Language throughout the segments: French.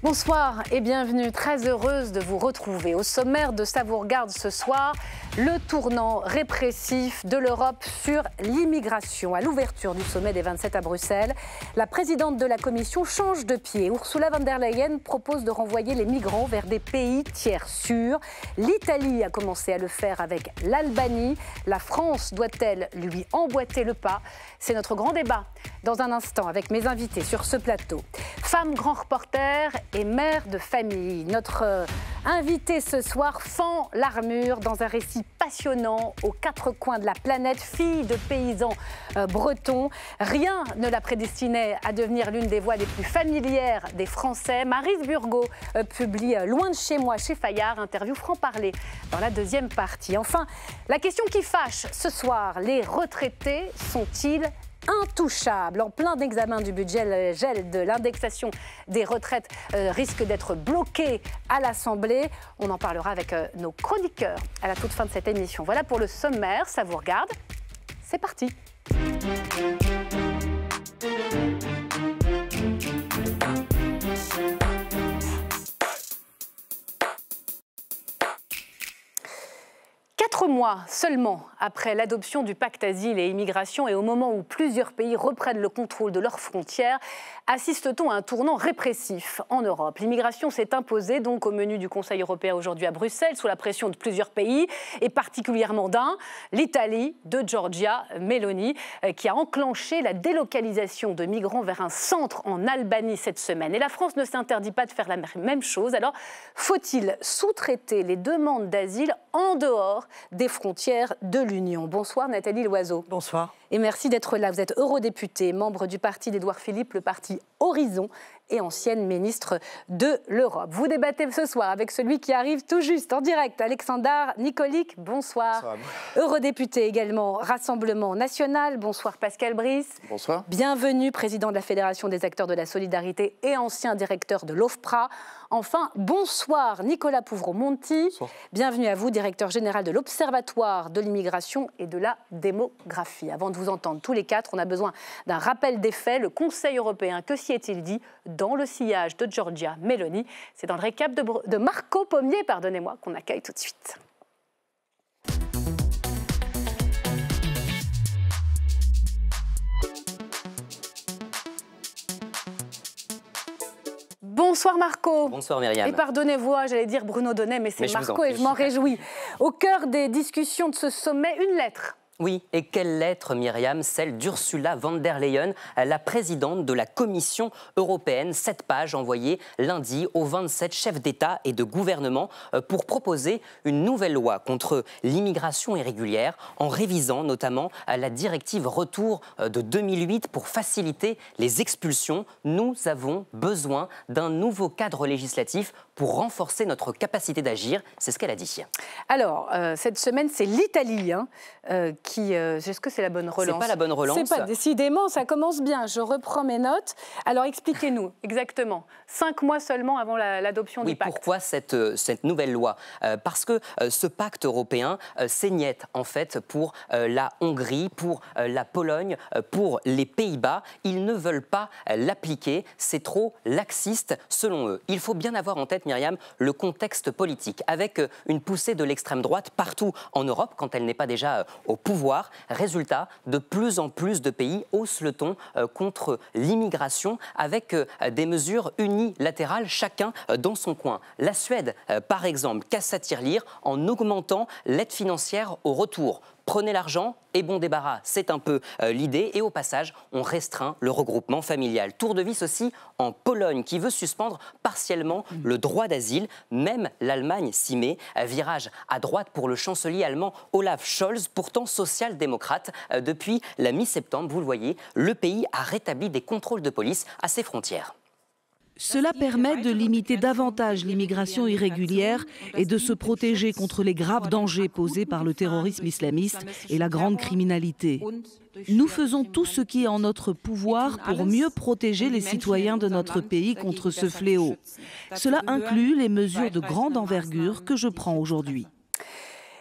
Bonsoir et bienvenue, très heureuse de vous retrouver. Au sommaire de Ça vous regarde ce soir, le tournant répressif de l'Europe sur l'immigration. À l'ouverture du sommet des 27 à Bruxelles, la présidente de la Commission change de pied. Ursula von der Leyen propose de renvoyer les migrants vers des pays tiers sûrs. L'Italie a commencé à le faire avec l'Albanie. La France doit-elle lui emboîter le pas? C'est notre grand débat dans un instant avec mes invités sur ce plateau. Femme grand reporter et mère de famille. Notre invitée ce soir fend l'armure dans un récit passionnant aux quatre coins de la planète. Fille de paysans bretons, rien ne la prédestinait à devenir l'une des voix les plus familières des Français. Maryse Burgot publie Loin de chez moi chez Fayard, interview franc-parler dans la deuxième partie. Enfin, la question qui fâche ce soir, les retraités sont-ils intouchable? En plein examen du budget, le gel de l'indexation des retraites risque d'être bloqué à l'Assemblée. On en parlera avec nos chroniqueurs à la toute fin de cette émission. Voilà pour le sommaire, ça vous regarde. C'est parti. Quatre mois seulement après l'adoption du pacte asile et immigration et au moment où plusieurs pays reprennent le contrôle de leurs frontières, assiste-t-on à un tournant répressif en Europe. L'immigration s'est imposée donc au menu du Conseil européen aujourd'hui à Bruxelles sous la pression de plusieurs pays et particulièrement d'un, l'Italie de Giorgia Meloni, qui a enclenché la délocalisation de migrants vers un centre en Albanie cette semaine. Et la France ne s'interdit pas de faire la même chose. Alors, faut-il sous-traiter les demandes d'asile en dehors des frontières de l'Union? Bonsoir Nathalie Loiseau. Bonsoir. Et merci d'être là. Vous êtes eurodéputée, membre du parti d'Édouard Philippe, le parti Horizon, et ancienne ministre de l'Europe. Vous débattez ce soir avec celui qui arrive tout juste en direct, Alexandre Nicolic. Bonsoir. Bonsoir. Eurodéputé également, Rassemblement National. Bonsoir Pascal Brice. Bonsoir. Bienvenue, président de la Fédération des acteurs de la solidarité et ancien directeur de l'OFPRA. Enfin, bonsoir Nicolas Pouvreau-Monti. Bienvenue à vous, directeur général de l'Observatoire de l'immigration et de la démographie. Avant de vous entendre tous les quatre, on a besoin d'un rappel des faits. Le Conseil européen, que s'y est-il dit dans le sillage de Giorgia Meloni? C'est dans le récap de Marco Pommier, pardonnez-moi, qu'on accueille tout de suite. Bonsoir Marco. Bonsoir Myriam. Et pardonnez-vous, j'allais dire Bruno Donnet, mais c'est Marco et je m'en réjouis. Au cœur des discussions de ce sommet, une lettre. Oui, et quelle lettre, Myriam? Celle d'Ursula von der Leyen, la présidente de la Commission européenne. 7 pages envoyées lundi aux 27 chefs d'État et de gouvernement pour proposer une nouvelle loi contre l'immigration irrégulière, en révisant notamment la directive Retour de 2008 pour faciliter les expulsions. Nous avons besoin d'un nouveau cadre législatif pour renforcer notre capacité d'agir. C'est ce qu'elle a dit. Alors, cette semaine, c'est l'Italie est-ce que c'est la bonne relance? C'est pas la bonne relance. C'est pas, décidément, ça commence bien. Je reprends mes notes. Alors, expliquez-nous exactement. 5 mois seulement avant l'adoption du pacte. Oui, pourquoi cette nouvelle loi? Parce que ce pacte européen s'émiette en fait pour la Hongrie, pour la Pologne, pour les Pays-Bas. Ils ne veulent pas l'appliquer. C'est trop laxiste selon eux. Il faut bien avoir en tête, Myriam, le contexte politique, avec une poussée de l'extrême droite partout en Europe, quand elle n'est pas déjà au pouvoir. Résultat, de plus en plus de pays haussent le ton contre l'immigration avec des mesures unilatérales, chacun dans son coin. La Suède, par exemple, casse sa tirelire en augmentant l'aide financière au retour. Prenez l'argent et bon débarras, c'est un peu l'idée. Et au passage, on restreint le regroupement familial. Tour de vis aussi en Pologne, qui veut suspendre partiellement le droit d'asile. Même l'Allemagne s'y met. Virage à droite pour le chancelier allemand Olaf Scholz, pourtant social-démocrate. Depuis la mi-septembre, vous le voyez, le pays a rétabli des contrôles de police à ses frontières. Cela permet de limiter davantage l'immigration irrégulière et de se protéger contre les graves dangers posés par le terrorisme islamiste et la grande criminalité. Nous faisons tout ce qui est en notre pouvoir pour mieux protéger les citoyens de notre pays contre ce fléau. Cela inclut les mesures de grande envergure que je prends aujourd'hui.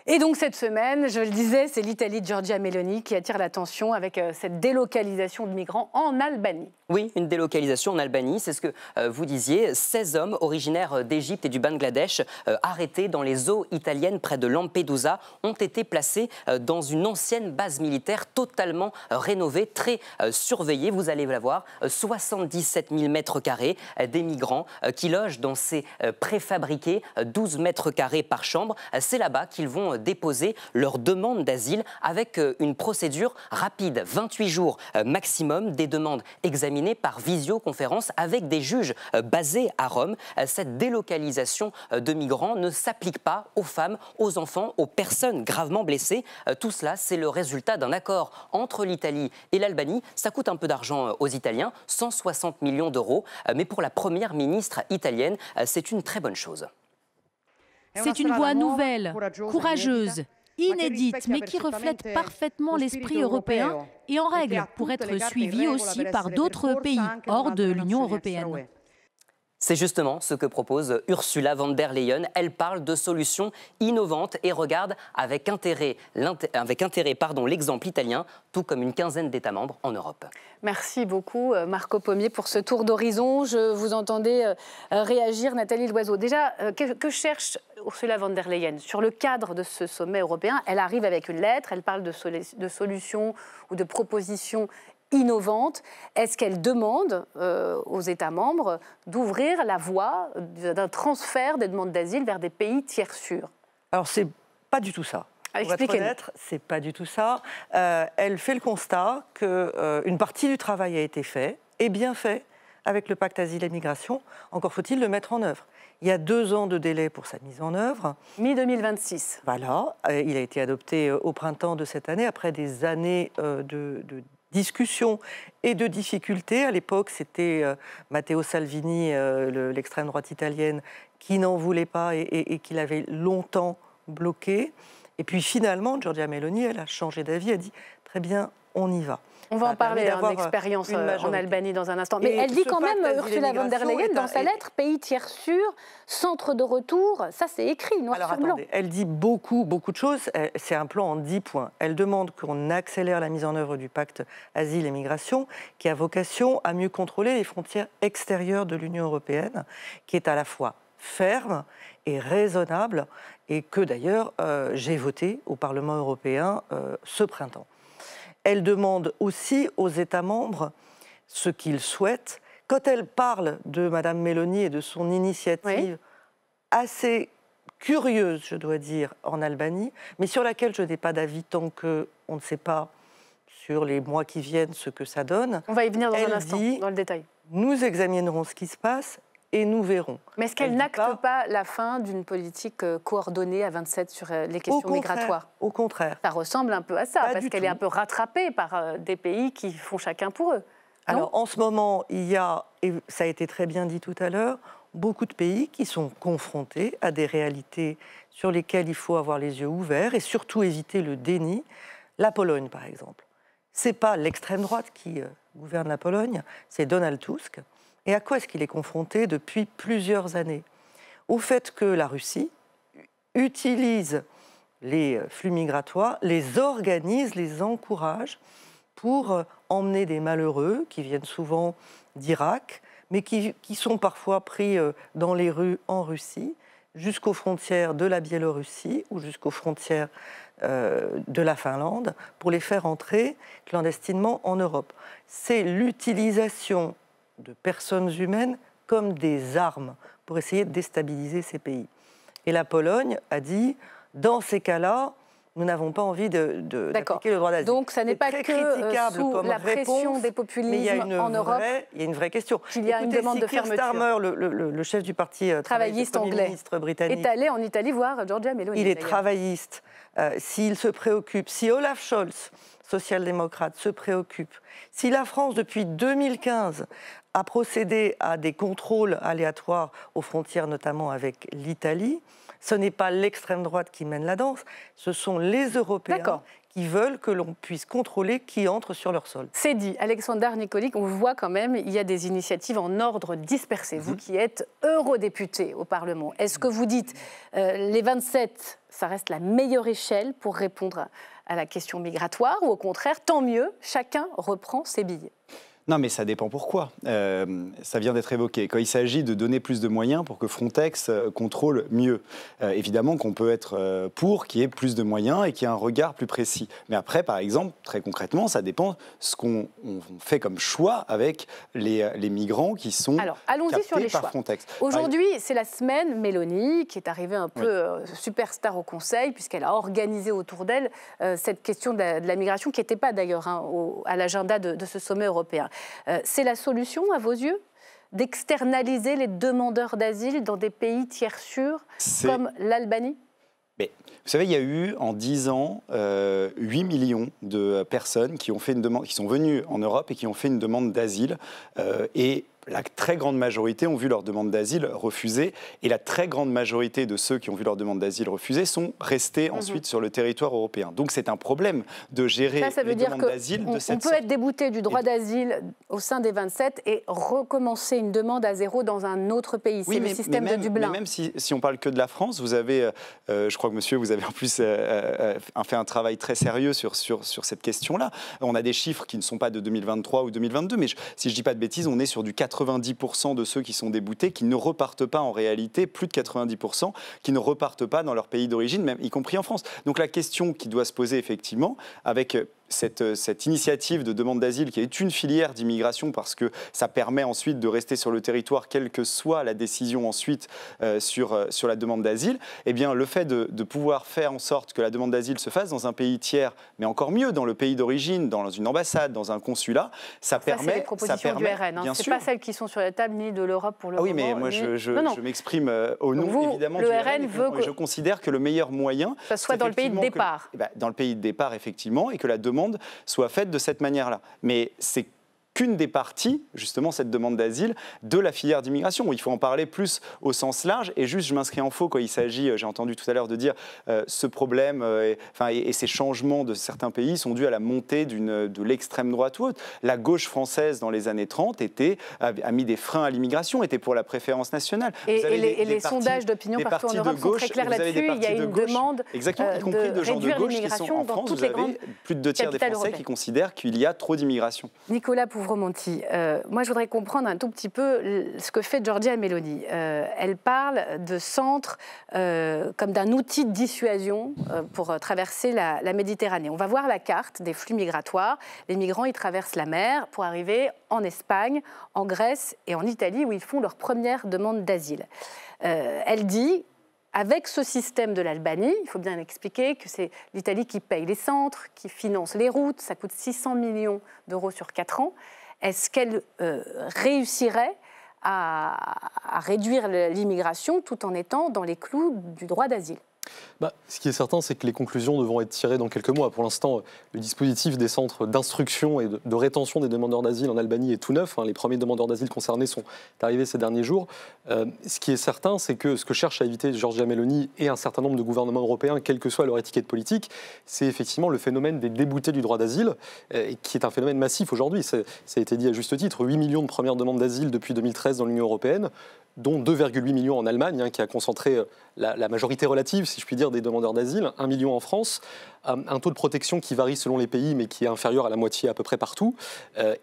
Et donc cette semaine, je le disais, c'est l'Italie de Giorgia Meloni qui attire l'attention avec cette délocalisation de migrants en Albanie. Oui, une délocalisation en Albanie, c'est ce que vous disiez. 16 hommes originaires d'Égypte et du Bangladesh arrêtés dans les eaux italiennes près de Lampedusa ont été placés dans une ancienne base militaire totalement rénovée, très surveillée. Vous allez la voir, 77 000 mètres carrés, des migrants qui logent dans ces préfabriqués, 12 mètres carrés par chambre. C'est là-bas qu'ils vont déposer leur demande d'asile avec une procédure rapide, 28 jours maximum, des demandes examinées par visioconférence avec des juges basés à Rome. Cette délocalisation de migrants ne s'applique pas aux femmes, aux enfants, aux personnes gravement blessées. Tout cela, c'est le résultat d'un accord entre l'Italie et l'Albanie. Ça coûte un peu d'argent aux Italiens, 160 millions d'euros. Mais pour la première ministre italienne, c'est une très bonne chose. C'est une voie nouvelle, courageuse, inédite, mais qui reflète parfaitement l'esprit européen et en règle pour être suivie aussi par d'autres pays hors de l'Union européenne. C'est justement ce que propose Ursula von der Leyen. Elle parle de solutions innovantes et regarde avec intérêt l'exemple italien, tout comme une quinzaine d'États membres en Europe. Merci beaucoup Marco Pommier pour ce tour d'horizon. Je vous entendais réagir, Nathalie Loiseau. Déjà, que cherche Ursula von der Leyen sur le cadre de ce sommet européen? Elle arrive avec une lettre, elle parle de solutions ou de propositions innovante. Est-ce qu'elle demande aux États membres d'ouvrir la voie d'un transfert des demandes d'asile vers des pays tiers sûrs? Alors, c'est pas du tout ça. Pour être honnête, c'est pas du tout ça. Elle fait le constat qu'une partie du travail a été fait, et bien fait, avec le pacte Asile et Migration. Encore faut-il le mettre en œuvre. Il y a 2 ans de délai pour sa mise en œuvre. Mi-2026. Voilà. Il a été adopté au printemps de cette année, après des années de discussions et de difficultés. À l'époque, c'était Matteo Salvini, l'extrême droite italienne, qui n'en voulait pas et qui l'avait longtemps bloqué. Et puis finalement, Giorgia Meloni, elle a changé d'avis, elle a dit « très bien, on y va ». On va en parler d'expérience en Albanie dans un instant. Mais elle dit quand même, Ursula von der Leyen, dans sa lettre, pays tiers sûr, centre de retour, ça c'est écrit, noir sur blanc. Elle dit beaucoup de choses, c'est un plan en 10 points. Elle demande qu'on accélère la mise en œuvre du pacte Asile et Migration, qui a vocation à mieux contrôler les frontières extérieures de l'Union européenne, qui est à la fois ferme et raisonnable, et que d'ailleurs j'ai voté au Parlement européen ce printemps. Elle demande aussi aux États membres ce qu'ils souhaitent. Quand elle parle de Mme Meloni et de son initiative assez curieuse, je dois dire, en Albanie, mais sur laquelle je n'ai pas d'avis tant qu'on ne sait pas sur les mois qui viennent ce que ça donne. On va y venir dans un instant, dans le détail. Nous examinerons ce qui se passe et nous verrons. Mais est-ce qu'elle n'acte pas la fin d'une politique coordonnée à 27 sur les questions migratoires? Au contraire. Ça ressemble un peu à ça, parce qu'elle est un peu rattrapée par des pays qui font chacun pour eux. Alors, en ce moment, il y a, et ça a été très bien dit tout à l'heure, beaucoup de pays qui sont confrontés à des réalités sur lesquelles il faut avoir les yeux ouverts et surtout éviter le déni. La Pologne, par exemple. Ce n'est pas l'extrême droite qui gouverne la Pologne, c'est Donald Tusk. Et à quoi est-ce qu'il est confronté depuis plusieurs années? Au fait que la Russie utilise les flux migratoires, les organise, les encourage pour emmener des malheureux qui viennent souvent d'Irak, mais qui sont parfois pris dans les rues en Russie, jusqu'aux frontières de la Biélorussie ou jusqu'aux frontières de la Finlande, pour les faire entrer clandestinement en Europe. C'est l'utilisation de personnes humaines comme des armes pour essayer de déstabiliser ces pays. Et la Pologne a dit, dans ces cas-là, nous n'avons pas envie d'appliquer le droit d'asile. Donc ça n'est pas que sous la pression des populismes en Europe. Il y a une vraie question. Il y a une demande de fermeture. Starmer, le chef du parti travailliste anglais, ministre britannique, est allé en Italie voir Giorgia Meloni. Il est travailliste. S'il se préoccupe, si Olaf Scholz, social-démocrate, se préoccupe, si la France, depuis 2015, a procédé à des contrôles aléatoires aux frontières, notamment avec l'Italie, ce n'est pas l'extrême droite qui mène la danse, ce sont les Européens qui veulent que l'on puisse contrôler qui entre sur leur sol. C'est dit. Alexander Nikolic, on voit quand même, il y a des initiatives en ordre dispersé. Vous qui êtes eurodéputé au Parlement, est-ce que vous dites les 27, ça reste la meilleure échelle pour répondre à la question migratoire, ou au contraire, tant mieux, chacun reprend ses billets? Non, mais ça dépend pourquoi. Ça vient d'être évoqué. Quand il s'agit de donner plus de moyens pour que Frontex contrôle mieux, évidemment qu'on peut être pour qu'il y ait plus de moyens et qu'il y ait un regard plus précis. Mais après, par exemple, très concrètement, ça dépend ce qu'on fait comme choix avec les migrants qui sont captés par Frontex. Aujourd'hui, c'est la semaine Meloni qui est arrivée un peu superstar au Conseil, puisqu'elle a organisé autour d'elle cette question de la migration, qui n'était pas d'ailleurs à l'agenda de ce sommet européen. C'est la solution, à vos yeux, d'externaliser les demandeurs d'asile dans des pays tiers sûrs comme l'Albanie? Mais, vous savez, il y a eu en 10 ans 8 millions de personnes qui ont fait une demande, qui sont venues en Europe et qui ont fait une demande d'asile. Et la très grande majorité ont vu leur demande d'asile refusée. Et la très grande majorité de ceux qui ont vu leur demande d'asile refusée sont restés ensuite sur le territoire européen. Donc c'est un problème de gérer les demandes d'asile de cette sorte. On peut être débouté du droit d'asile au sein des 27 et recommencer une demande à zéro dans un autre pays. C'est le système de Dublin. Mais même si on parle que de la France, vous avez, je crois que monsieur, vous avez en plus fait un travail très sérieux sur cette question-là. On a des chiffres qui ne sont pas de 2023 ou 2022, mais si je ne dis pas de bêtises, on est sur du 90% de ceux qui sont déboutés qui ne repartent pas en réalité, plus de 90%, qui ne repartent pas dans leur pays d'origine, même y compris en France. Donc la question qui doit se poser effectivement, avec cette initiative de demande d'asile qui est une filière d'immigration parce que ça permet ensuite de rester sur le territoire quelle que soit la décision ensuite sur la demande d'asile, eh bien le fait de pouvoir faire en sorte que la demande d'asile se fasse dans un pays tiers, mais encore mieux dans le pays d'origine, dans une ambassade, dans un consulat, ça permet... C'est les propositions du RN, hein. C'est pas celles qui sont sur la table ni de l'Europe pour le moment. Oui, mais moi je m'exprime au nom évidemment du RN veut que je considère que le meilleur moyen... Ça soit dans le pays de départ. Dans le pays de départ, effectivement, et que la demande soit faite de cette manière-là. Mais c'est qu'une des parties, justement, cette demande d'asile, de la filière d'immigration. Il faut en parler plus au sens large. Et juste, je m'inscris en faux quand il s'agit, j'ai entendu tout à l'heure, de dire ce problème et ces changements de certains pays sont dus à la montée de l'extrême droite ou autre. La gauche française, dans les années 30, a mis des freins à l'immigration, était pour la préférence nationale. Et les sondages d'opinion partout en Europe sont très clairs là-dessus. Il y a une demande exactement, y compris de gens de gauche qui sont en France. Vous avez plus de 2 tiers des Français qui considèrent qu'il y a trop d'immigration. Nicolas Pouvremonti, moi je voudrais comprendre un tout petit peu ce que fait Giorgia Meloni. Elle parle de centres comme d'un outil de dissuasion pour traverser la Méditerranée. On va voir la carte des flux migratoires. Les migrants, ils traversent la mer pour arriver en Espagne, en Grèce et en Italie où ils font leur première demande d'asile. Elle dit... Avec ce système de l'Albanie, il faut bien expliquer que c'est l'Italie qui paye les centres, qui finance les routes, ça coûte 600 millions d'euros sur 4 ans. Est-ce qu'elle réussirait à réduire l'immigration tout en étant dans les clous du droit d'asile ? Ce qui est certain, c'est que les conclusions devront être tirées dans quelques mois. Pour l'instant, le dispositif des centres d'instruction et de rétention des demandeurs d'asile en Albanie est tout neuf. Les premiers demandeurs d'asile concernés sont arrivés ces derniers jours. Ce qui est certain, c'est que ce que cherche à éviter Giorgia Meloni et un certain nombre de gouvernements européens, quelle que soit leur étiquette politique, c'est effectivement le phénomène des déboutés du droit d'asile, qui est un phénomène massif aujourd'hui. Ça a été dit à juste titre, 8 millions de premières demandes d'asile depuis 2013 dans l'Union européenne, dont 2,8 millions en Allemagne, qui a concentré la majorité relative, si je puis dire, des demandeurs d'asile, 1 million en France, un taux de protection qui varie selon les pays, mais qui est inférieur à la moitié à peu près partout,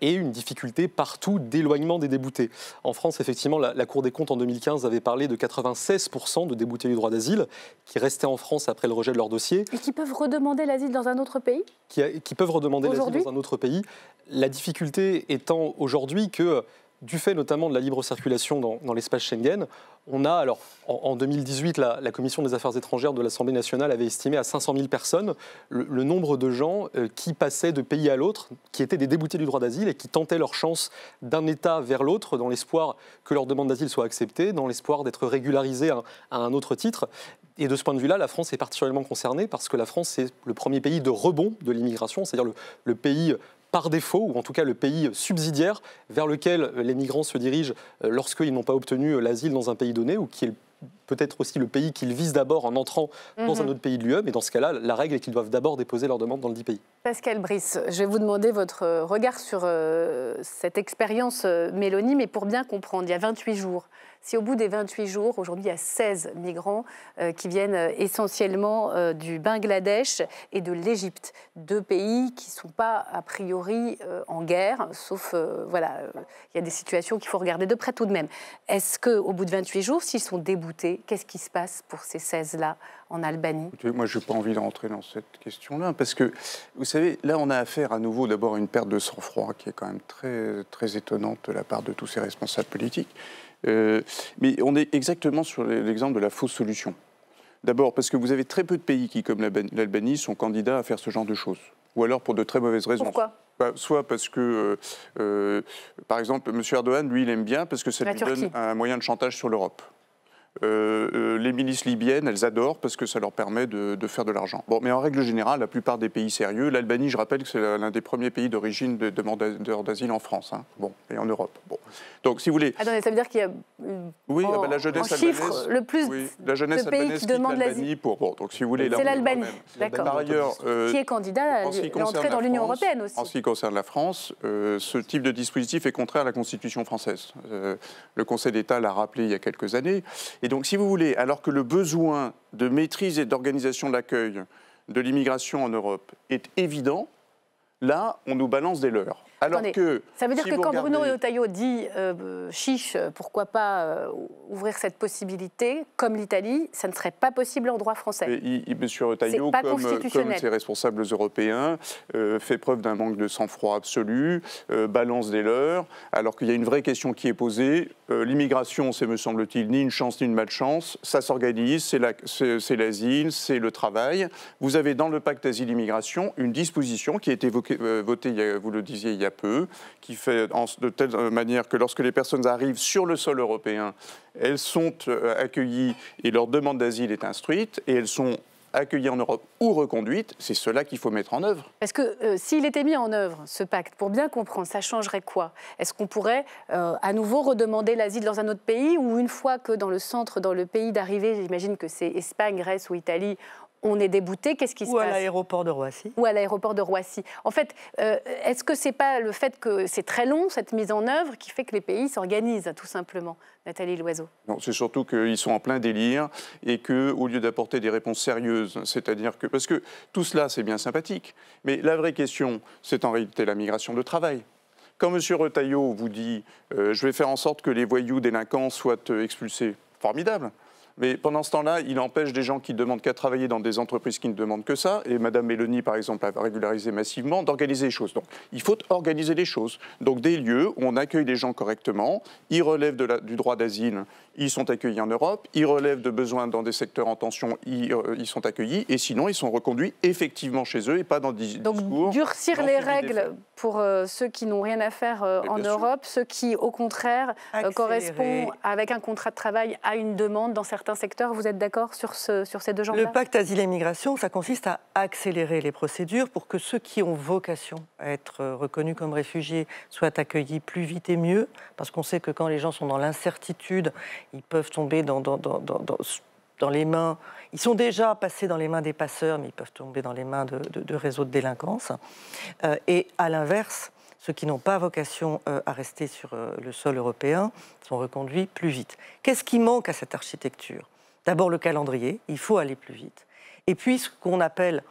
et une difficulté partout d'éloignement des déboutés. En France, effectivement, la Cour des comptes en 2015 avait parlé de 96% de déboutés du droit d'asile qui restaient en France après le rejet de leur dossier. Et qui peuvent redemander l'asile dans un autre pays ? Qui peuvent redemander l'asile dans un autre pays. La difficulté étant aujourd'hui que, du fait notamment de la libre circulation dans l'espace Schengen, on a, alors en 2018, la Commission des affaires étrangères de l'Assemblée nationale avait estimé à 500 000 personnes le nombre de gens qui passaient de pays à l'autre, qui étaient des déboutés du droit d'asile et qui tentaient leur chance d'un État vers l'autre dans l'espoir que leur demande d'asile soit acceptée, dans l'espoir d'être régularisés à un autre titre. Et de ce point de vue-là, la France est particulièrement concernée parce que la France, c'est le premier pays de rebond de l'immigration, c'est-à-dire le pays par défaut, ou en tout cas le pays subsidiaire vers lequel les migrants se dirigent lorsqu'ils n'ont pas obtenu l'asile dans un pays donné, ou qui est peut-être aussi le pays qu'ils visent d'abord en entrant dans un autre pays de l'UE, mais dans ce cas-là, la règle est qu'ils doivent d'abord déposer leur demande dans le dit pays. Pascal Brice, je vais vous demander votre regard sur cette expérience Meloni, mais pour bien comprendre, il y a 28 jours. Si au bout des 28 jours, aujourd'hui, il y a 16 migrants qui viennent essentiellement du Bangladesh et de l'Égypte, deux pays qui ne sont pas a priori en guerre, sauf, voilà, il y a des situations qu'il faut regarder de près tout de même. Est-ce qu'au bout de 28 jours, s'ils sont déboutés, qu'est-ce qui se passe pour ces 16-là en Albanie? Écoutez, moi, je n'ai pas envie de rentrer dans cette question-là, parce que, vous savez, là, on a affaire à nouveau d'abord à une perte de sang-froid qui est quand même très, très étonnante de la part de tous ces responsables politiques. Mais on est exactement sur l'exemple de la fausse solution. D'abord parce que vous avez très peu de pays qui, comme l'Albanie, sont candidats à faire ce genre de choses. Ou alors pour de très mauvaises raisons. Pourquoi ? Soit parce que, par exemple, M. Erdogan, lui, il aime bien parce que ça lui donne un moyen de chantage sur l'Europe. Les milices libyennes, elles adorent parce que ça leur permet de faire de l'argent. Bon, mais en règle générale, la plupart des pays sérieux, l'Albanie, je rappelle que c'est l'un des premiers pays d'origine de demandeurs d'asile en France, hein, bon, et en Europe. Bon. Donc, si vous voulez... Attendez, ça veut dire qu'il y a oui, la jeunesse en chiffres, albanaise, le plus la jeunesse de pays qui demandent l'asile. Bon, donc, si vous voulez, c'est l'Albanie, d'accord. Par ailleurs, qui est candidat à l'entrée dans l'Union européenne aussi. En ce qui concerne la France, ce type de dispositif est contraire à la Constitution française. Le Conseil d'État l'a rappelé il y a quelques années. Et donc, si vous voulez, alors que le besoin de maîtrise et d'organisation de l'accueil de l'immigration en Europe est évident, là, on nous balance des leurres. Alors que, ça veut dire que quand Bruno Retailleau dit chiche, pourquoi pas ouvrir cette possibilité, comme l'Italie, ça ne serait pas possible en droit français. Monsieur Retailleau, comme ses responsables européens, fait preuve d'un manque de sang-froid absolu, balance des leurres, alors qu'il y a une vraie question qui est posée. L'immigration, c'est, me semble-t-il, ni une chance ni une malchance. Ça s'organise, c'est l'asile, c'est le travail. Vous avez dans le pacte asile-immigration une disposition qui a été votée, vous le disiez, il y a peu, qui fait de telle manière que lorsque les personnes arrivent sur le sol européen, elles sont accueillies et leur demande d'asile est instruite et elles sont accueillies en Europe ou reconduites. C'est cela qu'il faut mettre en œuvre. Parce que s'il était mis en œuvre, ce pacte, pour bien comprendre, ça changerait quoi? Est-ce qu'on pourrait à nouveau redemander l'asile dans un autre pays, ou une fois que dans le centre, dans le pays d'arrivée, j'imagine que c'est Espagne, Grèce ou Italie, on est débouté, qu'est-ce qui se passe? Ou à l'aéroport de Roissy. Ou à l'aéroport de Roissy. En fait, est-ce que c'est pas le fait que c'est très long, cette mise en œuvre, qui fait que les pays s'organisent, tout simplement? Nathalie Loiseau. Non, c'est surtout qu'ils sont en plein délire et qu'au lieu d'apporter des réponses sérieuses, c'est-à-dire que... Parce que tout cela, c'est bien sympathique, mais la vraie question, c'est en réalité la migration de travail. Quand M. Retailleau vous dit « je vais faire en sorte que les voyous délinquants soient expulsés », formidable. Mais pendant ce temps-là, il empêche des gens qui ne demandent qu'à travailler dans des entreprises qui ne demandent que ça. Et Mme Meloni, par exemple, a régularisé massivement, d'organiser les choses. Donc, il faut organiser les choses. Donc, des lieux où on accueille les gens correctement. Ils relèvent du droit d'asile, ils sont accueillis en Europe. Ils relèvent de besoins dans des secteurs en tension, ils sont accueillis. Et sinon, ils sont reconduits effectivement chez eux et pas dans des discours. Donc, durcir les règles pour ceux qui n'ont rien à faire en Europe, ceux qui, au contraire, correspondent avec un contrat de travail à une demande dans certains secteurs. Vous êtes d'accord sur ces deux jambes-là? Le pacte asile et migration, ça consiste à accélérer les procédures pour que ceux qui ont vocation à être reconnus comme réfugiés soient accueillis plus vite et mieux, parce qu'on sait que quand les gens sont dans l'incertitude, ils peuvent tomber dans les mains... Ils sont déjà passés dans les mains des passeurs, mais ils peuvent tomber dans les mains de réseaux de délinquance. Et à l'inverse, ceux qui n'ont pas vocation à rester sur le sol européen sont reconduits plus vite. Qu'est-ce qui manque à cette architecture? D'abord le calendrier, il faut aller plus vite. Et puis ce qu'on appelle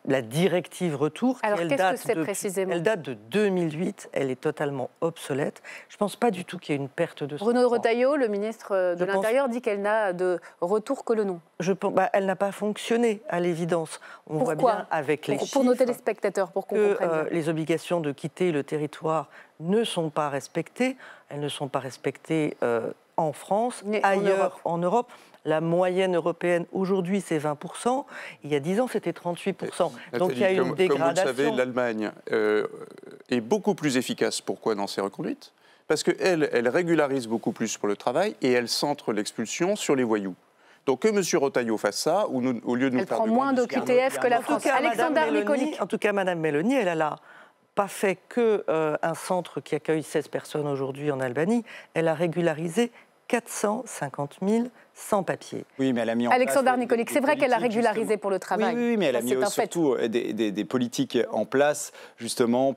la directive retour, alors qu'est-ce que c'est précisément? Elle date de 2008, elle est totalement obsolète. Je ne pense pas du tout qu'il y ait une perte de sang. Bruno Retailleau, le ministre de l'Intérieur, dit qu'elle n'a de retour que le nom. Elle n'a pas fonctionné, à l'évidence. On voit bien avec les chiffres pour nos téléspectateurs, pour qu'on comprenne bien. Les obligations de quitter le territoire ne sont pas respectées. Elles ne sont pas respectées en France, mais ailleurs en Europe. La moyenne européenne, aujourd'hui, c'est 20%. Il y a 10 ans, c'était 38%. Donc il y a une dégradation. Comme vous le savez, l'Allemagne est beaucoup plus efficace. Pourquoi dans ses reconduites? Parce qu'elle régularise beaucoup plus pour le travail et elle centre l'expulsion sur les voyous. Donc que M. Retailleau fasse ça, au lieu de nous faire... Elle prend moins d'OQTF que la France. Alexander Nikolic. En tout cas, Mme Meloni, elle a pas fait qu'un centre qui accueille 16 personnes aujourd'hui en Albanie. Elle a régularisé 450 000 sans papier. Oui, mais elle a mis en Alexandre place Nicolic, c'est vrai qu'elle a régularisé pour le travail. Oui, mais elle a mis surtout des politiques en place, justement,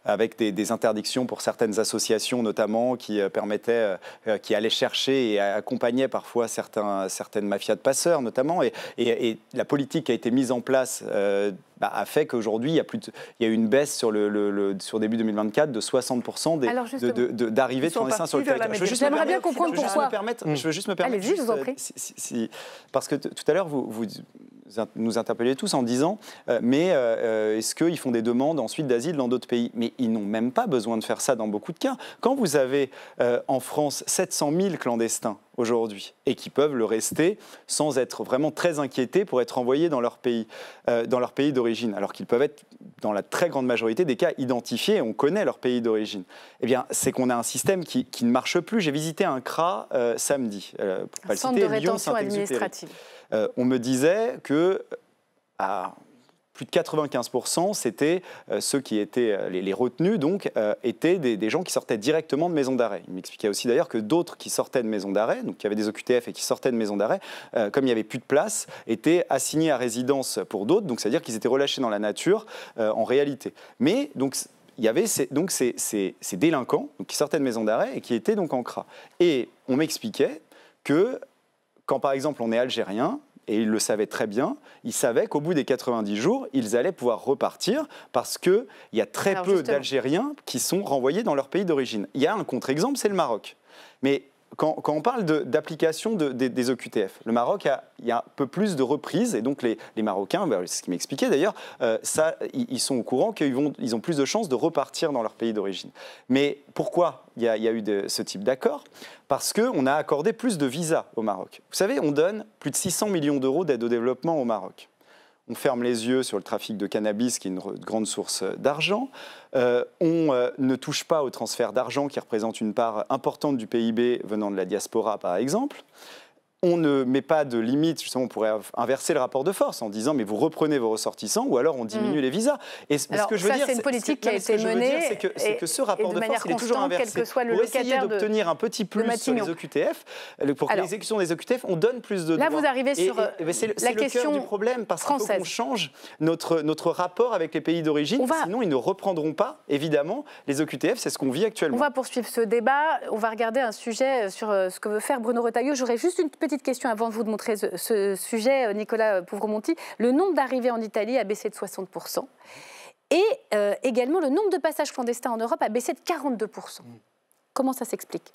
avec des interdictions pour certaines associations, notamment, qui permettaient, qui allaient chercher et accompagnaient parfois certaines mafias de passeurs, notamment. Et la politique qui a été mise en place a fait qu'aujourd'hui, il y a eu une baisse sur début 2024 de 60% d'arrivées de clandestins sur le territoire. J'aimerais bien comprendre pourquoi. Je veux juste me permettre. Allez-y, je vous en prie. Parce que tout à l'heure, vous nous interpellez tous en disant est-ce qu'ils font des demandes ensuite d'asile dans d'autres pays? Mais ils n'ont même pas besoin de faire ça dans beaucoup de cas. Quand vous avez en France 700 000 clandestins aujourd'hui et qui peuvent le rester sans être vraiment très inquiétés pour être envoyés dans leur pays d'origine, alors qu'ils peuvent être dans la très grande majorité des cas identifiés et on connaît leur pays d'origine, eh bien c'est qu'on a un système qui ne marche plus. J'ai visité un CRA samedi, pour pas le centre citer, de rétention administrative. On me disait que à plus de 95%, c'était ceux qui étaient les retenus, donc étaient des gens qui sortaient directement de maisons d'arrêt. Il m'expliquait aussi d'ailleurs que d'autres qui sortaient de maisons d'arrêt, donc qui avaient des OQTF et qui sortaient de maisons d'arrêt, comme il n'y avait plus de place, étaient assignés à résidence pour d'autres, donc c'est-à-dire qu'ils étaient relâchés dans la nature en réalité. Mais donc il y avait ces délinquants donc, qui sortaient de maisons d'arrêt et qui étaient donc en CRA. Et on m'expliquait que quand, par exemple, on est algérien, et ils le savaient très bien, ils savaient qu'au bout des 90 jours, ils allaient pouvoir repartir parce qu'il y a très peu d'Algériens qui sont renvoyés dans leur pays d'origine. Il y a un contre-exemple, c'est le Maroc. Mais quand on parle d'application des OQTF, le Maroc, il y a un peu plus de reprises, et donc les Marocains, c'est ce qu'ils m'expliquaient d'ailleurs, ils sont au courant qu'ils ont plus de chances de repartir dans leur pays d'origine. Mais pourquoi il y a eu ce type d'accord? Parce qu'on a accordé plus de visas au Maroc. Vous savez, on donne plus de 600 millions d'euros d'aide au développement au Maroc. On ferme les yeux sur le trafic de cannabis, qui est une grande source d'argent. On ne touche pas au transfert d'argent, qui représente une part importante du PIB venant de la diaspora, par exemple. On ne met pas de limite, justement, on pourrait inverser le rapport de force en disant mais vous reprenez vos ressortissants ou alors on diminue les visas. Et ce que je veux dire, c'est une politique qui a été menée, c'est que ce rapport de force il est toujours inversé. Quel que soit le pour essayer d'obtenir un petit plus sur les OQTF, pour que l'exécution des OQTF, on donne plus de droits. Là, vous arrivez sur la question cœur du problème parce qu'il faut qu'on change notre rapport avec les pays d'origine, sinon ils ne reprendront pas, évidemment, les OQTF, c'est ce qu'on vit actuellement. On va poursuivre ce débat, on va regarder un sujet sur ce que veut faire Bruno Retailleau. J'aurais juste une petite question avant de vous montrer ce sujet, Nicolas Pouvremonti. Le nombre d'arrivées en Italie a baissé de 60%. Et également, le nombre de passages clandestins en Europe a baissé de 42%. Comment ça s'explique?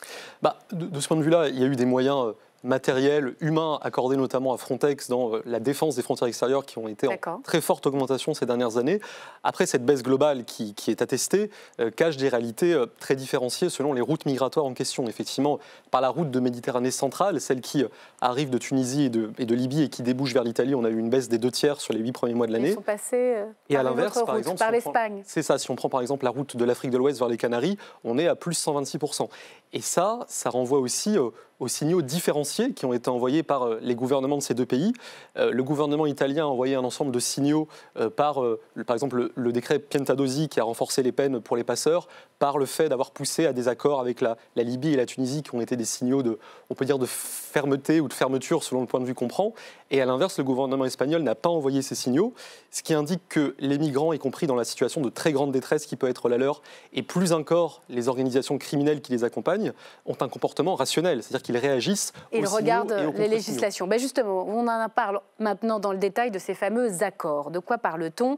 De ce point de vue-là, il y a eu des moyens matériels, humains, accordés notamment à Frontex dans la défense des frontières extérieures qui ont été en très forte augmentation ces dernières années. Après, cette baisse globale qui est attestée cache des réalités très différenciées selon les routes migratoires en question. Effectivement, par la route de Méditerranée centrale, celle qui arrive de Tunisie et de Libye et qui débouche vers l'Italie, on a eu une baisse des 2/3 sur les 8 premiers mois de l'année. Ils sont passés et à l'inverse, par exemple, par l'Espagne. C'est ça, si on prend par exemple la route de l'Afrique de l'Ouest vers les Canaries, on est à plus 126%. Et ça renvoie aussi aux signaux différenciés qui ont été envoyés par les gouvernements de ces deux pays. Le gouvernement italien a envoyé un ensemble de signaux par exemple, le décret Piantedosi qui a renforcé les peines pour les passeurs, par le fait d'avoir poussé à des accords avec la Libye et la Tunisie qui ont été des signaux on peut dire de fermeté ou de fermeture selon le point de vue qu'on prend. Et à l'inverse, le gouvernement espagnol n'a pas envoyé ces signaux, ce qui indique que les migrants, y compris dans la situation de très grande détresse qui peut être la leur, et plus encore les organisations criminelles qui les accompagnent, ont un comportement rationnel, c'est-à-dire qu'ils réagissent aux signaux et aux contre-signaux. Ils regardent les législations. Justement, on en parle maintenant dans le détail de ces fameux accords. De quoi parle-t-on?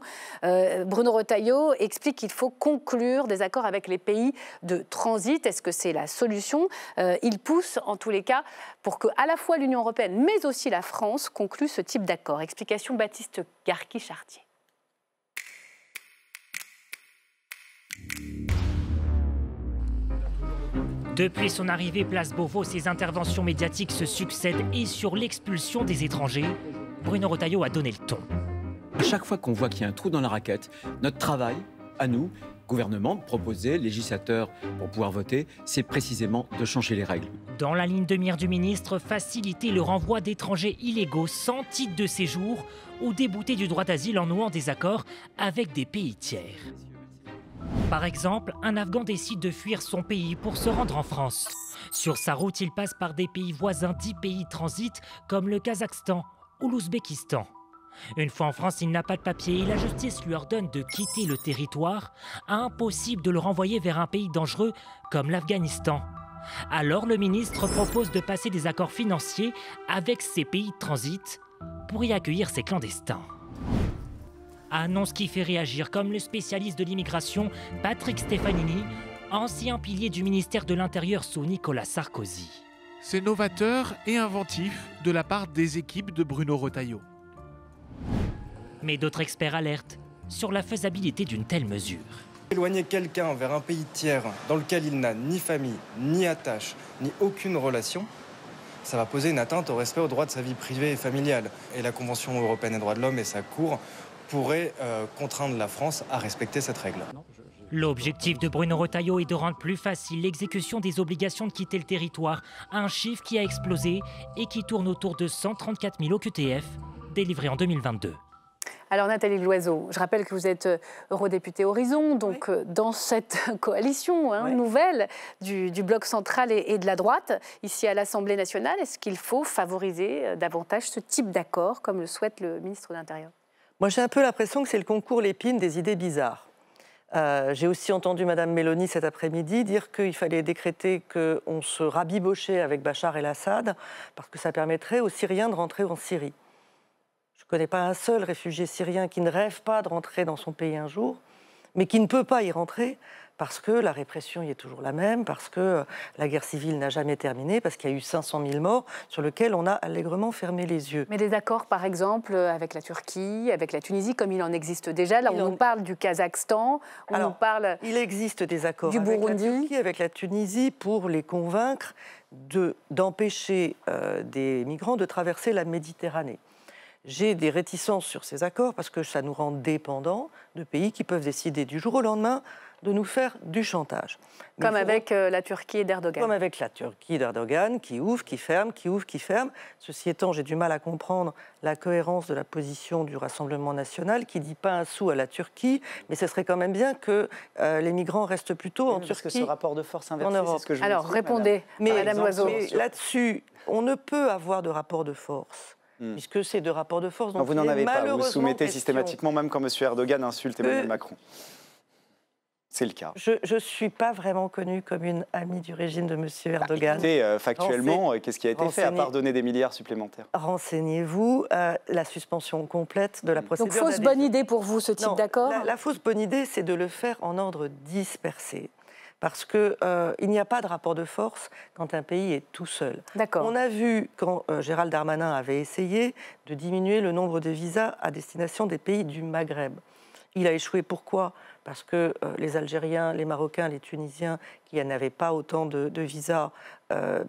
Bruno Retailleau explique qu'il faut conclure des accords avec les pays de transit. Est-ce que c'est la solution? Il pousse, en tous les cas, pour que à la fois l'Union européenne, mais aussi la France, concluent ce type d'accord. Explication Baptiste Garqui-Chartier. Depuis son arrivée place Beauvau, ses interventions médiatiques se succèdent et sur l'expulsion des étrangers, Bruno Retailleau a donné le ton. À chaque fois qu'on voit qu'il y a un trou dans la raquette, notre travail, à nous, gouvernement, de proposer, législateurs, pour pouvoir voter, c'est précisément de changer les règles. Dans la ligne de mire du ministre, faciliter le renvoi d'étrangers illégaux sans titre de séjour ou débouter du droit d'asile en nouant des accords avec des pays tiers. Par exemple, un Afghan décide de fuir son pays pour se rendre en France. Sur sa route, il passe par des pays voisins, 10 pays de transit, comme le Kazakhstan ou l'Ouzbékistan. Une fois en France, il n'a pas de papier et la justice lui ordonne de quitter le territoire. Impossible de le renvoyer vers un pays dangereux comme l'Afghanistan. Alors le ministre propose de passer des accords financiers avec ces pays de transit pour y accueillir ces clandestins. Annonce qui fait réagir, comme le spécialiste de l'immigration Patrick Stefanini, ancien pilier du ministère de l'Intérieur sous Nicolas Sarkozy. C'est novateur et inventif de la part des équipes de Bruno Retailleau. Mais d'autres experts alertent sur la faisabilité d'une telle mesure. Éloigner quelqu'un vers un pays tiers dans lequel il n'a ni famille, ni attache, ni aucune relation, ça va poser une atteinte au respect aux droits de sa vie privée et familiale. Et la Convention européenne des droits de l'homme et sa Cour pourraient contraindre la France à respecter cette règle. L'objectif de Bruno Retailleau est de rendre plus facile l'exécution des obligations de quitter le territoire, un chiffre qui a explosé et qui tourne autour de 134 000 OQTF délivrés en 2022. Alors Nathalie Loiseau, je rappelle que vous êtes eurodéputée Horizon, donc dans cette coalition nouvelle du bloc central et de la droite, ici à l'Assemblée nationale, est-ce qu'il faut favoriser davantage ce type d'accord, comme le souhaite le ministre de l'Intérieur? Moi j'ai un peu l'impression que c'est le concours Lépine des idées bizarres. J'ai aussi entendu Mme Méloni cet après-midi dire qu'il fallait décréter qu'on se rabibochait avec Bachar el-Assad parce que ça permettrait aux Syriens de rentrer en Syrie. Je ne connais pas un seul réfugié syrien qui ne rêve pas de rentrer dans son pays un jour, mais qui ne peut pas y rentrer parce que la répression y est toujours la même, parce que la guerre civile n'a jamais terminé, parce qu'il y a eu 500 000 morts sur lesquels on a allègrement fermé les yeux. Mais des accords, par exemple, avec la Turquie, avec la Tunisie, comme il en existe déjà. Là, on nous parle du Kazakhstan, on nous parle il existe des accords du avec Burundi. la Turquie, avec la Tunisie, pour les convaincre d'empêcher des migrants de traverser la Méditerranée. J'ai des réticences sur ces accords parce que ça nous rend dépendants de pays qui peuvent décider du jour au lendemain de nous faire du chantage. Comme avec la Turquie d'Erdogan. Comme avec la Turquie d'Erdogan, qui ouvre, qui ferme, qui ouvre, qui ferme. Ceci étant, j'ai du mal à comprendre la cohérence de la position du Rassemblement national qui ne dit pas un sou à la Turquie, mais ce serait quand même bien que les migrants restent plutôt en Turquie. Parce que ce rapport de force inversé, c'est ce que je Alors, vous dis, répondez, Madame Loiseau. Mais là-dessus, on ne peut avoir de rapport de force. Puisque c'est de rapport de force. Donc vous n'en avez pas, vous soumettez systématiquement, même quand M. Erdogan insulte Emmanuel Macron. C'est le cas. Je ne suis pas vraiment connue comme une amie du régime de M. Erdogan. Factuellement, qu'est-ce qui a été fait à part donner des milliards supplémentaires? Renseignez-vous, la suspension complète de la procédure. Donc fausse bonne idée pour vous, ce type d'accord? La fausse bonne idée, c'est de le faire en ordre dispersé. Parce qu'il n'y a pas de rapport de force quand un pays est tout seul. On a vu, quand Gérald Darmanin avait essayé de diminuer le nombre de visas à destination des pays du Maghreb. Il a échoué. Pourquoi? Parce que les Algériens, les Marocains, les Tunisiens, qui n'avaient pas autant de visas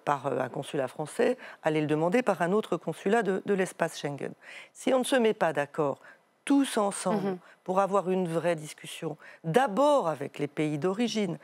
par un consulat français, allaient le demander par un autre consulat de l'espace Schengen. Si on ne se met pas d'accord tous ensemble pour avoir une vraie discussion, d'abord avec les pays d'origine,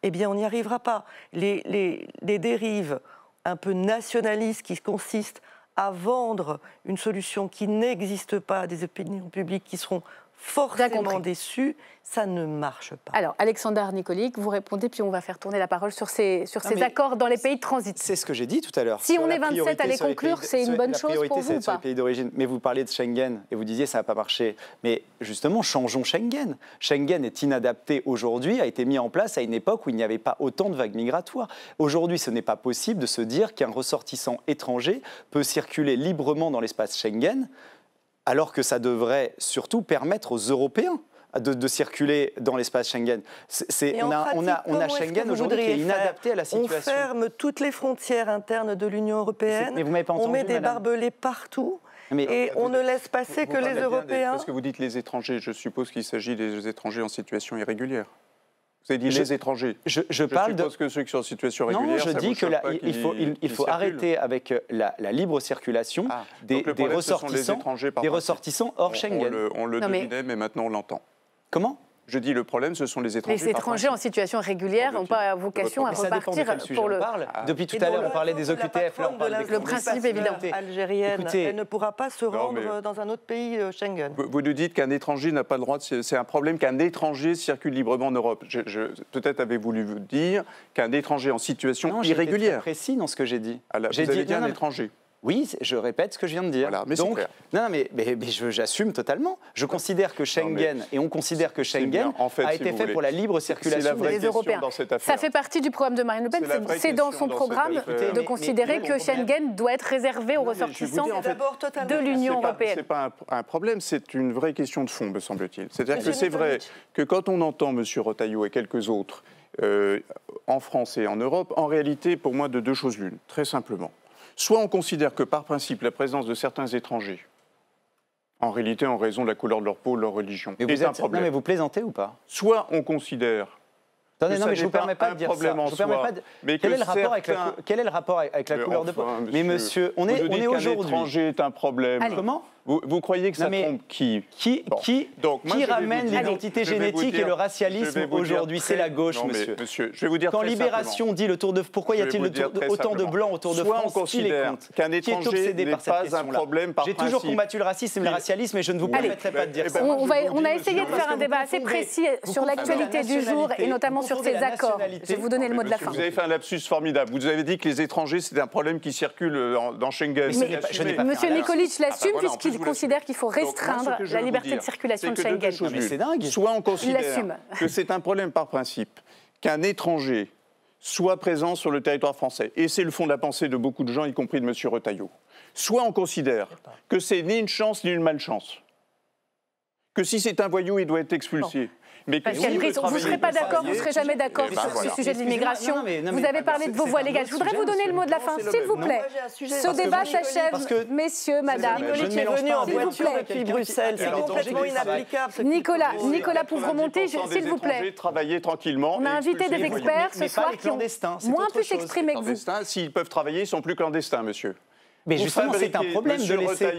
eh bien on n'y arrivera pas. Les dérives un peu nationalistes qui consistent à vendre une solution qui n'existe pas à des opinions publiques qui seront forcément déçues, ça ne marche pas. Alors, Alexandre Nicolic, vous répondez, puis on va faire tourner la parole sur ces accords dans les pays de transit. C'est ce que j'ai dit tout à l'heure. Si on est 27 à les conclure, c'est une bonne chose pour vous ou pas? Les pays d'origine. Mais vous parliez de Schengen et vous disiez ça n'a pas marché. Mais justement, changeons Schengen. Schengen est inadapté aujourd'hui, a été mis en place à une époque où il n'y avait pas autant de vagues migratoires. Aujourd'hui, ce n'est pas possible de se dire qu'un ressortissant étranger peut circuler librement dans l'espace Schengen, alors que ça devrait surtout permettre aux Européens de circuler dans l'espace Schengen. On a Schengen aujourd'hui qui est inadapté à la situation. On ferme toutes les frontières internes de l'Union européenne, mais vous m'avez pas entendu, on met des barbelés partout. Et on ne laisse passer que les Européens. Parce que vous dites les étrangers, je suppose qu'il s'agit des étrangers en situation irrégulière. Vous avez dit les étrangers. Je parle suppose que ceux qui sont en situation régulière. Non, je dis qu'il faut arrêter avec la libre circulation des ressortissants hors Schengen. On le devinait, mais maintenant on l'entend. Comment ? Je dis le problème, ce sont les étrangers. Les étrangers en situation régulière n'ont pas vocation à repartir pour le... Depuis tout à l'heure, on parlait des OQTF. Là, on parle le principe évident. Algérienne, elle ne pourra pas se rendre dans un autre pays Schengen. Vous nous dites qu'un étranger n'a pas le droit de... C'est un problème qu'un étranger circule librement en Europe. Peut-être avez voulu vous dire qu'un étranger en situation irrégulière. Très précis dans ce que j'ai dit. Vous avez dit un étranger. Oui, je répète ce que je viens de dire. Voilà, mais donc, mais j'assume totalement. Je considère que Schengen, et on considère que Schengen a été fait pour la libre circulation des Européens. Ça fait partie du programme de Marine Le Pen. C'est dans son programme de considérer que Schengen doit être réservé aux ressortissants de l'Union européenne. Ce n'est pas un problème, c'est une vraie question de fond, me semble-t-il. C'est-à-dire que c'est vrai que quand on entend M. Retailleau et quelques autres en France et en Europe, en réalité, pour moi, de deux choses l'une, très simplement. Soit on considère que par principe la présence de certains étrangers, en réalité en raison de la couleur de leur peau, de leur religion, est un problème. Non mais vous plaisantez ou pas? Soit on considère... Attendez, non mais je ne vous permets pas de dire ça. Quel est le rapport avec la couleur de peau? Mais monsieur, on est aujourd'hui... L'étranger est un problème. Comment? Vous croyez que ça trompe qui? Qui ramène l'identité génétique et le racialisme aujourd'hui? C'est la gauche, monsieur. Monsieur, je vais vous dire quand Libération dit le Tour de... Pourquoi y a-t-il autant de blancs autour de France? Soit on considère qu'un étranger n'est pas un problème par principe. J'ai toujours combattu le racisme et le racialisme et je ne vous permettrai pas de dire ça. On a essayé de faire un débat assez précis sur l'actualité du jour et notamment sur ces accords. Je vais vous donner le mot de la fin. Vous avez fait un lapsus formidable. Vous avez dit que les étrangers, c'est un problème qui circule dans Schengen. Monsieur Nikolic l'assume puisqu'il considère qu'il faut restreindre la liberté de circulation de Schengen. C'est dingue. Soit on considère que c'est un problème par principe qu'un étranger soit présent sur le territoire français, et c'est le fond de la pensée de beaucoup de gens, y compris de M. Retailleau. Soit on considère que c'est ni une chance ni une malchance, que si c'est un voyou, il doit être expulsé. Mais Pascal Brice, vous ne serez pas d'accord, vous ne serez jamais d'accord sur ce sujet de l'immigration. Vous avez parlé de vos voies légales. Je voudrais vous donner le mot de la fin, s'il vous plaît. Ce débat s'achève, messieurs, madame. Nikolic est venu en voiture depuis Bruxelles. C'est complètement inapplicable. Nicolas Pouvremonté, s'il vous plaît. Travailler tranquillement. On a invité des experts ce soir qui ont moins pu s'exprimer que vous. S'ils peuvent travailler, ils ne sont plus clandestins, monsieur. Mais justement, c'est un problème de laisser...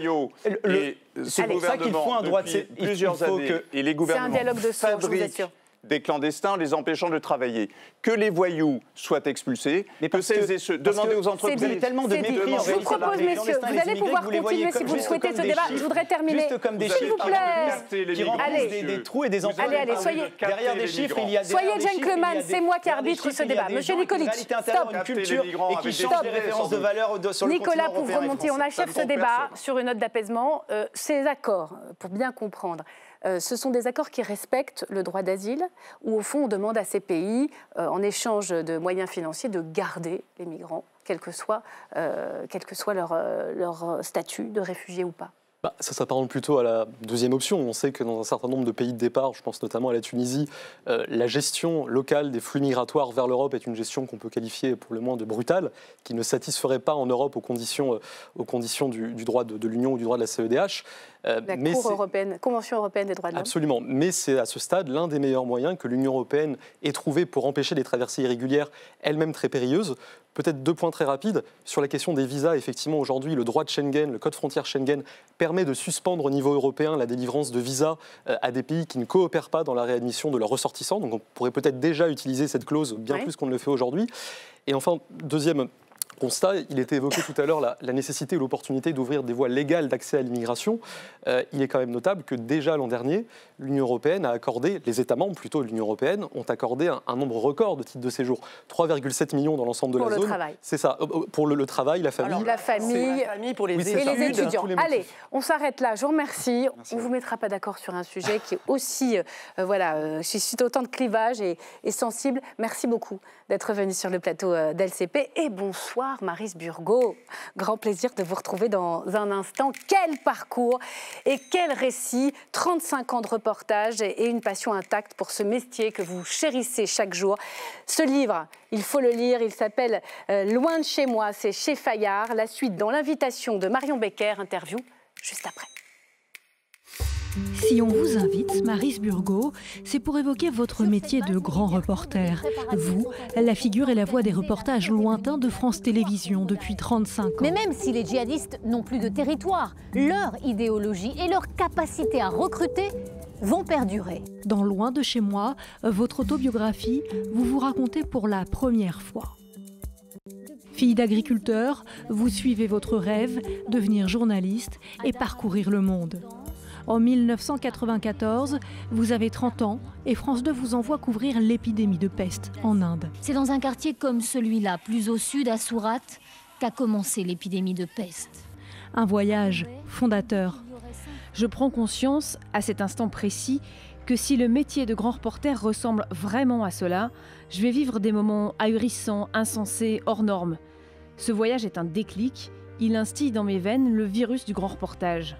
C'est pour ça qu'il faut un droit de plusieurs années. Et les gouvernements fabriquent des clandestins en les empêchant de travailler. Que les voyous soient expulsés, que celles et ceux... Demandez aux entreprises... Vous avez tellement de mépris en réalité. Je vous propose, messieurs, vous allez pouvoir continuer si vous le souhaitez ce débat. Je voudrais terminer. S'il vous plaît. Qui remplissent des trous et des emplois. Allez, soyez... Derrière des chiffres, il y a des... Soyez gentleman, c'est moi qui arbitre ce débat. Monsieur Nikolic, stop. Une culture et qui change les références de valeur sur le continent Nicolas Pouvremonté, on achève ce débat sur une note d'apaisement. Ces accords, pour bien comprendre, ce sont des accords qui respectent le droit d'asile, où au fond on demande à ces pays, en échange de moyens financiers, de garder les migrants, quel que soit leur statut de réfugié ou pas. Ça s'apparente plutôt à la deuxième option. On sait que dans un certain nombre de pays de départ, je pense notamment à la Tunisie, la gestion locale des flux migratoires vers l'Europe est une gestion qu'on peut qualifier pour le moins de brutale, qui ne satisferait pas en Europe aux conditions du droit de l'Union ou du droit de la CEDH. Convention européenne des droits de l'homme. Absolument, mais c'est à ce stade l'un des meilleurs moyens que l'Union européenne ait trouvé pour empêcher les traversées irrégulières, elles-mêmes très périlleuses. Peut-être 2 points très rapides. Sur la question des visas, effectivement, aujourd'hui, le droit de Schengen, le code frontière Schengen, permet de suspendre au niveau européen la délivrance de visas à des pays qui ne coopèrent pas dans la réadmission de leurs ressortissants. Donc on pourrait peut-être déjà utiliser cette clause bien plus qu'on ne le fait aujourd'hui. Et enfin, deuxième constat, il était évoqué tout à l'heure la nécessité ou l'opportunité d'ouvrir des voies légales d'accès à l'immigration. Il est quand même notable que déjà l'an dernier, l'Union européenne a accordé, les États membres plutôt de l'Union européenne, ont accordé un nombre record de titres de séjour. 3,7 millions dans l'ensemble de la zone. Pour le travail. C'est ça, pour le travail, la famille. Alors, la famille pour les études. Et les étudiants. Allez, on s'arrête là. Je vous remercie. On ne vous mettra pas d'accord sur un sujet qui est aussi, suscite autant de clivages et sensible. Merci beaucoup d'être venu sur le plateau d'LCP. Et bonsoir Maryse Burgot. Grand plaisir de vous retrouver dans un instant. Quel parcours et quel récit. 35 ans de reportage et une passion intacte pour ce métier que vous chérissez chaque jour. Ce livre, il faut le lire, il s'appelle Loin de chez moi, c'est chez Fayard. La suite dans l'invitation de Marion Becker, interview juste après. Si on vous invite, Maryse Burgot, c'est pour évoquer votre métier de grand reporter. Vous, la figure et la voix des reportages lointains de France Télévisions depuis 35 ans. Mais même si les djihadistes n'ont plus de territoire, leur idéologie et leur capacité à recruter vont perdurer. Dans Loin de chez moi, votre autobiographie, vous vous racontez pour la première fois. Fille d'agriculteur, vous suivez votre rêve, devenir journaliste et parcourir le monde. En 1994, vous avez 30 ans et France 2 vous envoie couvrir l'épidémie de peste en Inde. C'est dans un quartier comme celui-là, plus au sud, à Surat, qu'a commencé l'épidémie de peste. Un voyage fondateur. Je prends conscience, à cet instant précis, que si le métier de grand reporter ressemble vraiment à cela, je vais vivre des moments ahurissants, insensés, hors normes. Ce voyage est un déclic, il instille dans mes veines le virus du grand reportage.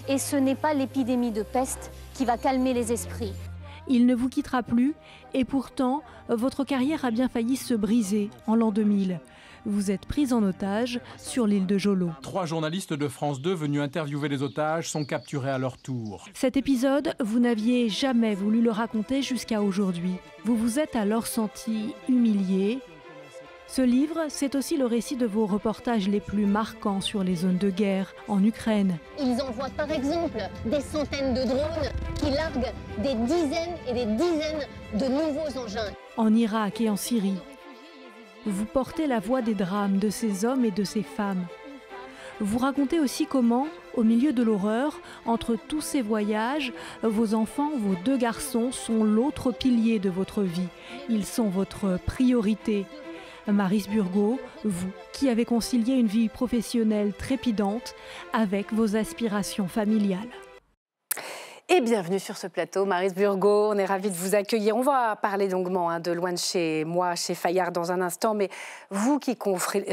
Et ce n'est pas l'épidémie de peste qui va calmer les esprits. Il ne vous quittera plus, et pourtant, votre carrière a bien failli se briser en l'an 2000. Vous êtes prise en otage sur l'île de Jolo. 3 journalistes de France 2 venus interviewer les otages sont capturés à leur tour. Cet épisode, vous n'aviez jamais voulu le raconter jusqu'à aujourd'hui. Vous vous êtes alors senti humilié. Ce livre, c'est aussi le récit de vos reportages les plus marquants sur les zones de guerre en Ukraine. Ils envoient par exemple des centaines de drones qui larguent des dizaines et des dizaines de nouveaux engins. En Irak et en Syrie. Vous portez la voix des drames de ces hommes et de ces femmes. Vous racontez aussi comment, au milieu de l'horreur, entre tous ces voyages, vos enfants, vos 2 garçons, sont l'autre pilier de votre vie. Ils sont votre priorité. Maryse Burgot, vous, qui avez concilié une vie professionnelle trépidante avec vos aspirations familiales. Et bienvenue sur ce plateau, Maryse Burgot. On est ravis de vous accueillir. On va parler longuement de Loin de chez moi, chez Fayard, dans un instant. Mais vous qui couvrez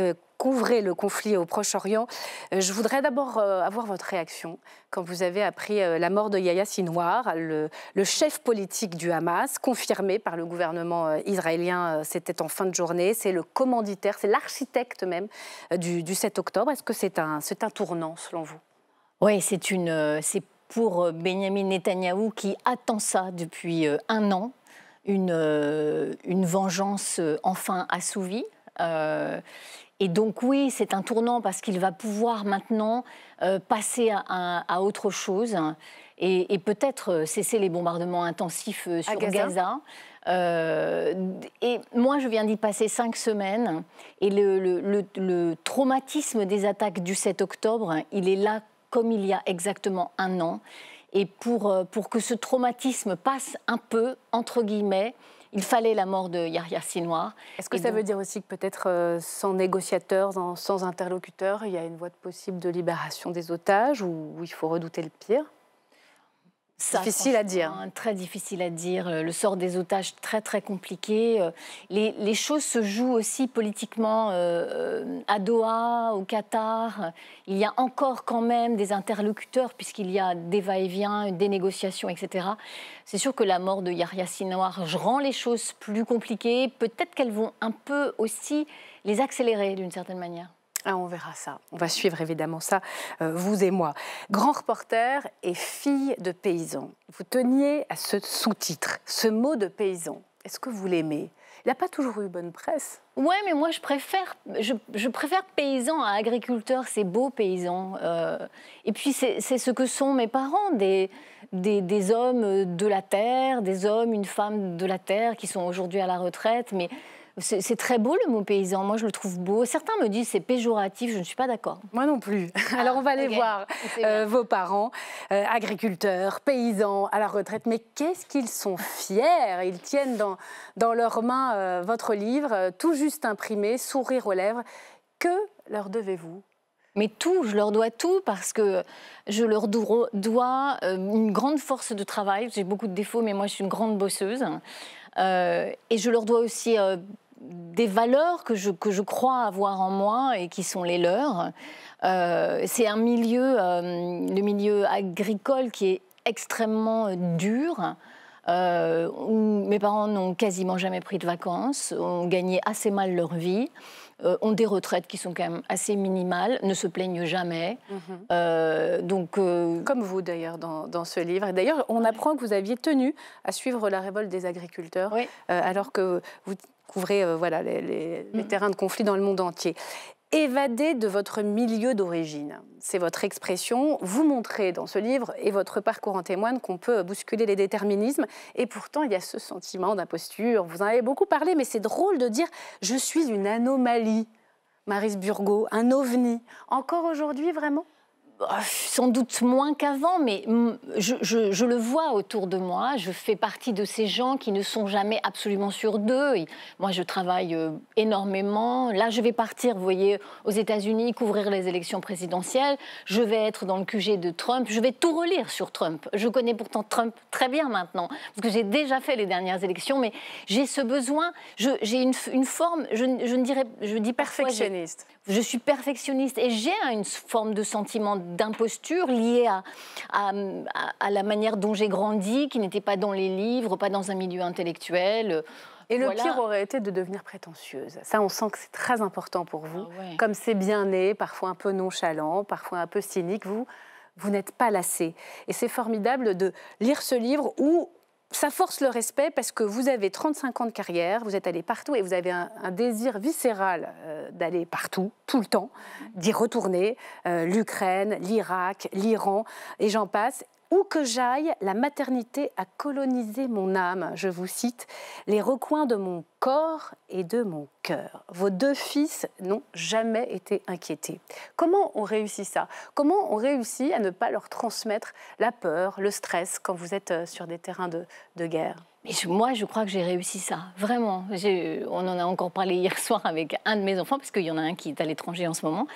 le conflit au Proche-Orient, je voudrais d'abord avoir votre réaction quand vous avez appris la mort de Yahya Sinwar, le chef politique du Hamas, confirmé par le gouvernement israélien. C'était en fin de journée. C'est le commanditaire, c'est l'architecte même du 7 octobre. Est-ce que c'est un tournant, selon vous? Oui, c'est pour Benyamin Netanyahou, qui attend ça depuis 1 an, une vengeance enfin assouvie. Et donc oui, c'est un tournant parce qu'il va pouvoir maintenant passer à autre chose et peut-être cesser les bombardements intensifs sur Gaza. Et moi, je viens d'y passer 5 semaines et le traumatisme des attaques du 7 octobre, il est là comme il y a exactement 1 an. Et pour que ce traumatisme passe un peu, entre guillemets, il fallait la mort de Yahya Sinwar. Est-ce que ça veut dire aussi que peut-être sans négociateur, sans interlocuteur, il y a une voie possible de libération des otages ou il faut redouter le pire? Difficile à dire. Très difficile à dire. Le sort des otages, très très compliqué. Les choses se jouent aussi politiquement à Doha, au Qatar. Il y a encore quand même des interlocuteurs puisqu'il y a des va-et-vient, des négociations, etc. C'est sûr que la mort de Yahya Sinwar rend les choses plus compliquées. Peut-être qu'elles vont un peu aussi les accélérer d'une certaine manière. Ah, on verra ça. On va suivre évidemment ça, vous et moi. Grand reporter et fille de paysan. Vous teniez à ce sous-titre, ce mot de paysan. Est-ce que vous l'aimez? Il n'a pas toujours eu bonne presse. Ouais, mais moi je préfère paysan à agriculteur. C'est beau paysan. Et puis c'est ce que sont mes parents, des hommes de la terre, des hommes, une femme de la terre qui sont aujourd'hui à la retraite. Mais c'est très beau le mot paysan, moi je le trouve beau. Certains me disent c'est péjoratif, je ne suis pas d'accord. Moi non plus. Alors on va aller voir vos parents, agriculteurs, paysans à la retraite. Mais qu'est-ce qu'ils sont fiers! Ils tiennent dans leurs mains votre livre, tout juste imprimé, sourire aux lèvres. Que leur devez-vous? Mais tout, je leur dois tout parce que je leur dois une grande force de travail. J'ai beaucoup de défauts, mais moi je suis une grande bosseuse. Et je leur dois aussi des valeurs que je crois avoir en moi et qui sont les leurs. C'est un milieu, le milieu agricole qui est extrêmement dur, où mes parents n'ont quasiment jamais pris de vacances, ont gagné assez mal leur vie, ont des retraites qui sont quand même assez minimales, ne se plaignent jamais. Comme vous d'ailleurs dans ce livre. Et d'ailleurs, on apprend que vous aviez tenu à suivre la révolte des agriculteurs, alors que vous couvrez les terrains de conflit dans le monde entier. Évader de votre milieu d'origine, c'est votre expression. Vous montrez dans ce livre, et votre parcours en témoigne, qu'on peut bousculer les déterminismes. Et pourtant, il y a ce sentiment d'imposture. Vous en avez beaucoup parlé, mais c'est drôle de dire « je suis une anomalie ». Maryse Burgot, un ovni. Encore aujourd'hui, vraiment ? Sans doute moins qu'avant, mais je le vois autour de moi. Je fais partie de ces gens qui ne sont jamais absolument sûrs d'eux. Moi, je travaille énormément. Là, je vais partir, vous voyez, aux États-Unis, couvrir les élections présidentielles. Je vais être dans le QG de Trump. Je vais tout relire sur Trump. Je connais pourtant Trump très bien maintenant, parce que j'ai déjà fait les dernières élections, mais j'ai ce besoin. J'ai une forme, je dis perfectionniste. Je suis perfectionniste et j'ai une forme de sentiment d'imposture liée à la manière dont j'ai grandi, qui n'était pas dans les livres, pas dans un milieu intellectuel. Et le pire aurait été de devenir prétentieuse. Ça, on sent que c'est très important pour vous. Ah ouais. Comme c'est bien né, parfois un peu nonchalant, parfois un peu cynique, vous n'êtes pas lassé. Et c'est formidable de lire ce livre où ça force le respect parce que vous avez 35 ans de carrière, vous êtes allé partout et vous avez un désir viscéral d'aller partout, tout le temps, d'y retourner, l'Ukraine, l'Irak, l'Iran, et j'en passe. Où que j'aille, la maternité a colonisé mon âme, je vous cite, les recoins de mon corps et de mon cœur. Vos 2 fils n'ont jamais été inquiétés. Comment on réussit ça? Comment on réussit à ne pas leur transmettre la peur, le stress quand vous êtes sur des terrains de guerre? Mais moi, je crois que j'ai réussi ça, vraiment. On en a encore parlé hier soir avec un de mes enfants, parce qu'il y en a un qui est à l'étranger en ce moment.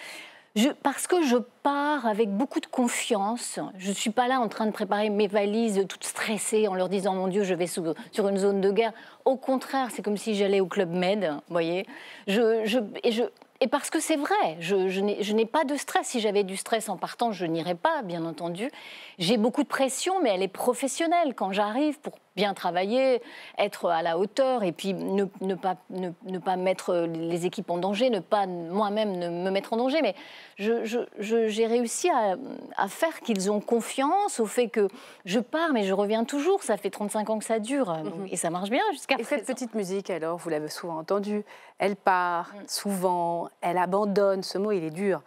Parce que je pars avec beaucoup de confiance. Je ne suis pas là en train de préparer mes valises toute stressée en leur disant « Mon Dieu, je vais sur une zone de guerre ». Au contraire, c'est comme si j'allais au Club Med, vous voyez. Et parce que c'est vrai, je n'ai pas de stress. Si j'avais du stress en partant, je n'irais pas, bien entendu. J'ai beaucoup de pression, mais elle est professionnelle. Quand j'arrive pour bien travailler, être à la hauteur et puis ne pas mettre les équipes en danger, ne pas moi-même me mettre en danger. Mais j'ai réussi à faire qu'ils ont confiance au fait que je pars, mais je reviens toujours. Ça fait 35 ans que ça dure et ça marche bien jusqu'à présent. Et cette petite musique, alors, vous l'avez souvent entendue, elle part souvent, elle abandonne, ce mot il est dur,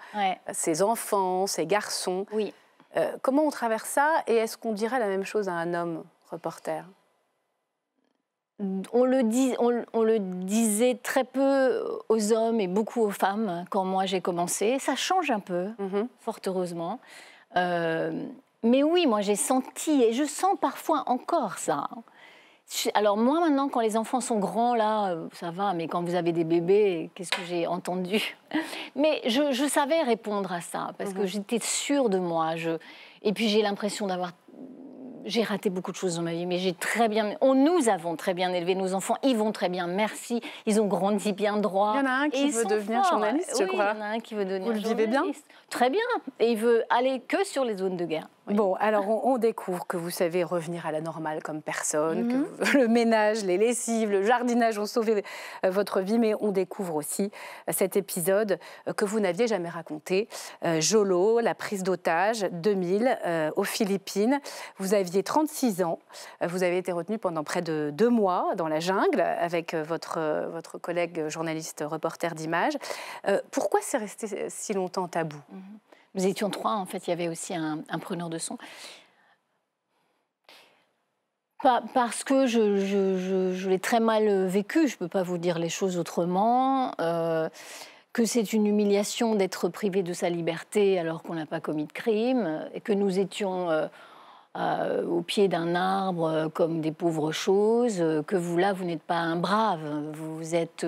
ses enfants, ses garçons. Oui. Comment on traverse ça et est-ce qu'on dirait la même chose à un homme reporter? On le disait très peu aux hommes et beaucoup aux femmes quand moi j'ai commencé. Ça change un peu, fort heureusement. Mais oui, moi j'ai senti et je sens parfois encore ça. Alors moi maintenant, quand les enfants sont grands, là, ça va, mais quand vous avez des bébés, qu'est-ce que j'ai entendu? Mais je savais répondre à ça, parce que j'étais sûre de moi. Et puis j'ai l'impression d'avoir... J'ai raté beaucoup de choses dans ma vie, mais nous avons très bien élevé nos enfants. Ils vont très bien, merci. Ils ont grandi bien droit. Il y en a un qui veut devenir journaliste, je crois. Oui, il y en a un qui veut devenir journaliste. Vous le vivez bien? Très bien. Et il veut aller que sur les zones de guerre. Oui. Bon, alors on découvre que vous savez revenir à la normale comme personne, que le ménage, les lessives, le jardinage ont sauvé votre vie, mais on découvre aussi cet épisode que vous n'aviez jamais raconté. Jolo, la prise d'otage, 2000, aux Philippines. Vous aviez 36 ans, vous avez été retenu pendant près de 2 mois dans la jungle avec votre collègue journaliste reporter d'images. Pourquoi c'est resté si longtemps tabou? Nous étions 3, en fait, il y avait aussi un preneur de son. Parce que je l'ai très mal vécu, je ne peux pas vous dire les choses autrement, que c'est une humiliation d'être privé de sa liberté alors qu'on n'a pas commis de crime, et que nous étions au pied d'un arbre comme des pauvres choses, que vous n'êtes pas un brave, vous êtes...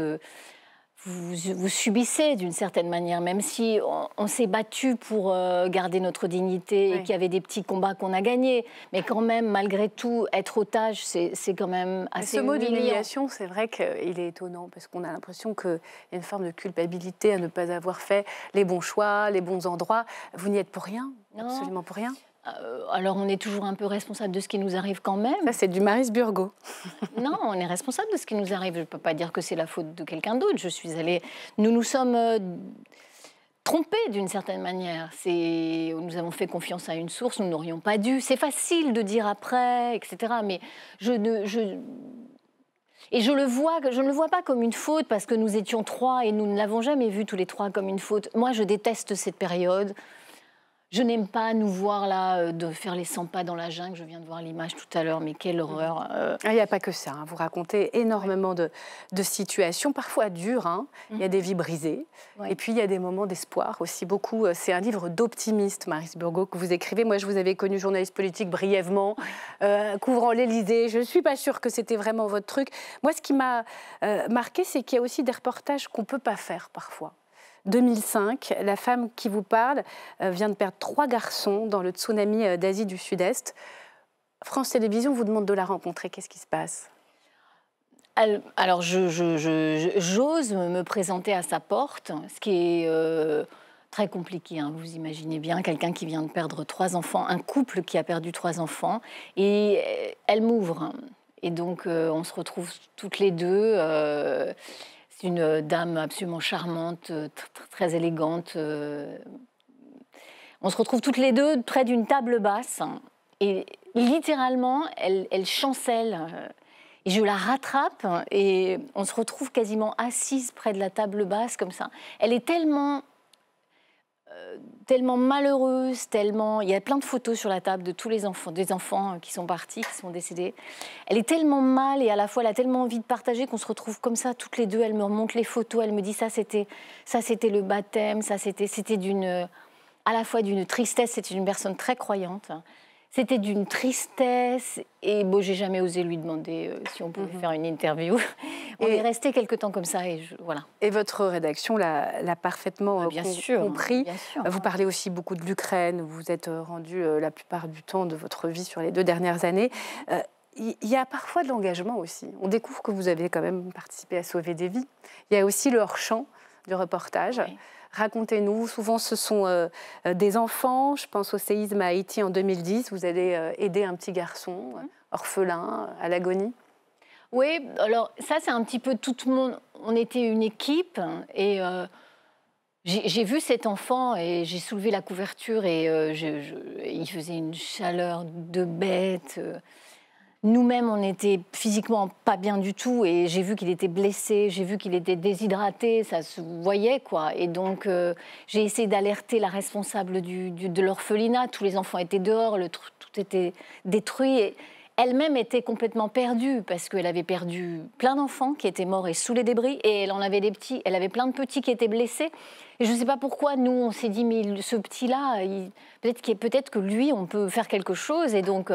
Vous subissez d'une certaine manière, même si on s'est battu pour garder notre dignité et qu'il y avait des petits combats qu'on a gagnés. Mais quand même, malgré tout, être otage, c'est quand même assez humiliant. Ce mot d'humiliation, c'est vrai qu'il est étonnant parce qu'on a l'impression qu'il y a une forme de culpabilité à ne pas avoir fait les bons choix, les bons endroits. Vous n'y êtes pour rien, absolument pour rien. Alors, on est toujours un peu responsable de ce qui nous arrive quand même. Ça, c'est du Maryse Burgot. Non, on est responsable de ce qui nous arrive. Je ne peux pas dire que c'est la faute de quelqu'un d'autre. Nous nous sommes trompés d'une certaine manière. Nous avons fait confiance à une source, nous n'aurions pas dû. C'est facile de dire après, etc. Mais Et je ne le vois pas comme une faute parce que nous étions 3 et nous ne l'avons jamais vu tous les 3 comme une faute. Moi, je déteste cette période. Je n'aime pas nous voir là, de faire les 100 pas dans la jungle. Je viens de voir l'image tout à l'heure, mais quelle horreur. Il n'y a pas que ça. Hein. Vous racontez énormément de situations, parfois dures. Hein. Il y a des vies brisées. Et puis, il y a des moments d'espoir aussi. Beaucoup. C'est un livre d'optimiste, Maryse Burgot, que vous écrivez. Moi, je vous avais connue journaliste politique brièvement, couvrant l'Élysée. Je ne suis pas sûre que c'était vraiment votre truc. Moi, ce qui m'a marqué, c'est qu'il y a aussi des reportages qu'on ne peut pas faire parfois. 2005, la femme qui vous parle vient de perdre 3 garçons dans le tsunami d'Asie du Sud-Est. France Télévisions vous demande de la rencontrer. Qu'est-ce qui se passe? Alors, j'ose me présenter à sa porte, ce qui est très compliqué. Hein, vous imaginez bien, quelqu'un qui vient de perdre 3 enfants, un couple qui a perdu 3 enfants, et elle m'ouvre. Et donc, on se retrouve toutes les deux. C'est une dame absolument charmante, très élégante. On se retrouve toutes les deux près d'une table basse. Et littéralement, elle chancelle. Et je la rattrape et on se retrouve quasiment assises près de la table basse comme ça. Elle est tellement malheureuse, tellement... Il y a plein de photos sur la table de tous les enfants, des enfants qui sont partis, qui sont décédés. Elle est tellement mal et à la fois elle a tellement envie de partager qu'on se retrouve comme ça toutes les deux. Elle me remonte les photos, elle me dit ça c'était le baptême, ça c'était à la fois d'une tristesse. C'était une personne très croyante. C'était d'une tristesse et bon, j'ai jamais osé lui demander si on pouvait faire une interview. On est resté quelque temps comme ça et voilà. Et votre rédaction l'a parfaitement compris. Bien sûr. Vous parlez aussi beaucoup de l'Ukraine. Vous êtes rendu la plupart du temps de votre vie sur les 2 dernières années. Il y a parfois de l'engagement aussi. On découvre que vous avez quand même participé à sauver des vies. Il y a aussi le hors-champ du reportage. Oui. Racontez-nous, souvent ce sont des enfants, je pense au séisme à Haïti en 2010, vous allez aider un petit garçon orphelin à l'agonie. Oui, alors ça c'est un petit peu tout le monde, on était une équipe et j'ai vu cet enfant et j'ai soulevé la couverture et il faisait une chaleur de bête. Nous-mêmes, on était physiquement pas bien du tout et j'ai vu qu'il était blessé, j'ai vu qu'il était déshydraté, ça se voyait, quoi. Et donc, j'ai essayé d'alerter la responsable de l'orphelinat. Tous les enfants étaient dehors, tout était détruit. Et elle-même était complètement perdue parce qu'elle avait perdu plein d'enfants qui étaient morts et sous les débris et elle en avait des petits. Elle avait plein de petits qui étaient blessés. Et je ne sais pas pourquoi, nous, on s'est dit, mais ce petit-là, peut-être que lui, on peut faire quelque chose. Et donc,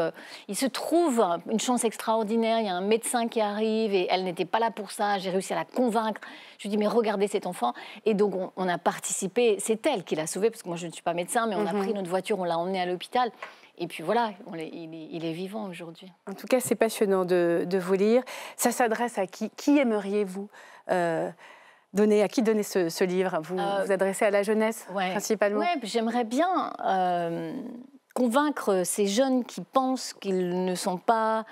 il se trouve une chance extraordinaire. Il y a un médecin qui arrive et elle n'était pas là pour ça. J'ai réussi à la convaincre. Je lui ai dit, mais regardez cet enfant. Et donc, on a participé. C'est elle qui l'a sauvé, parce que moi, je ne suis pas médecin, mais on a pris notre voiture, on l'a emmené à l'hôpital. Et puis voilà, il est vivant aujourd'hui. En tout cas, c'est passionnant de vous lire. Ça s'adresse à qui? Qui aimeriez-vous donner, à qui donner ce livre? Vous vous adressez à la jeunesse, principalement? Oui, j'aimerais bien convaincre ces jeunes qui pensent qu'ils n'ont pas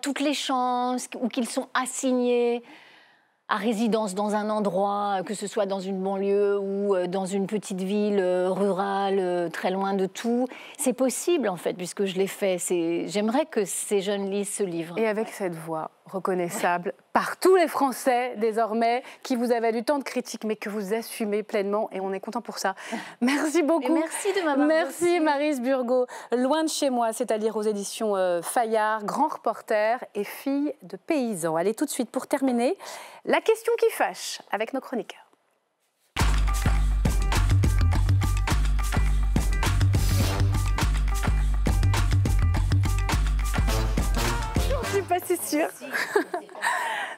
toutes les chances ou qu'ils sont assignés à résidence dans un endroit, que ce soit dans une banlieue ou dans une petite ville rurale, très loin de tout. C'est possible, en fait, puisque je l'ai fait. J'aimerais que ces jeunes lisent ce livre. Et avec cette voix reconnaissable par tous les Français, désormais, qui vous a valu tant de critiques, mais que vous assumez pleinement, et on est content pour ça. Merci beaucoup. Et merci de m'avoir Merci Maryse Burgot. Loin de chez moi, c'est à lire aux éditions Fayard, grand reporter et fille de paysan. Allez, tout de suite, pour terminer, la question qui fâche avec nos chroniqueurs. Pas si sûr.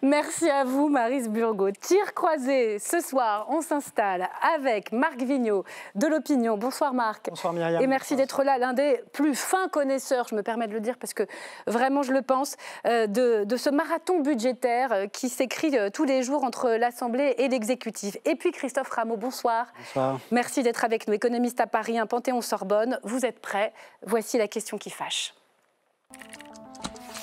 Merci à vous, Maryse Burgot. Tir croisé, ce soir, on s'installe avec Marc Vigneault de l'Opinion. Bonsoir Marc. Bonsoir Myriam. Et merci d'être là, l'un des plus fins connaisseurs, je me permets de le dire parce que vraiment je le pense, de ce marathon budgétaire qui s'écrit tous les jours entre l'Assemblée et l'exécutif. Et puis Christophe Rameau, bonsoir. Bonsoir. Merci d'être avec nous, économiste à Paris, un Panthéon-Sorbonne. Vous êtes prêts? Voici la question qui fâche.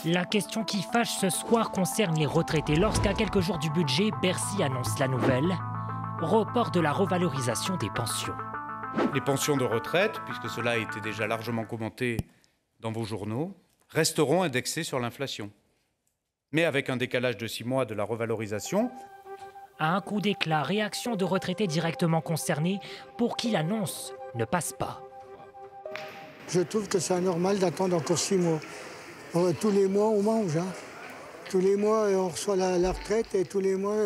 La question qui fâche ce soir concerne les retraités. Lorsqu'à quelques jours du budget, Bercy annonce la nouvelle: report de la revalorisation des pensions. Les pensions de retraite, puisque cela a été déjà largement commenté dans vos journaux, resteront indexées sur l'inflation. mais avec un décalage de 6 mois de la revalorisation. À un coup d'éclat, réaction de retraités directement concernés pour qui l'annonce ne passe pas. Je trouve que c'est anormal d'attendre encore 6 mois. Tous les mois, on mange. Hein. Tous les mois, on reçoit la retraite et tous les mois,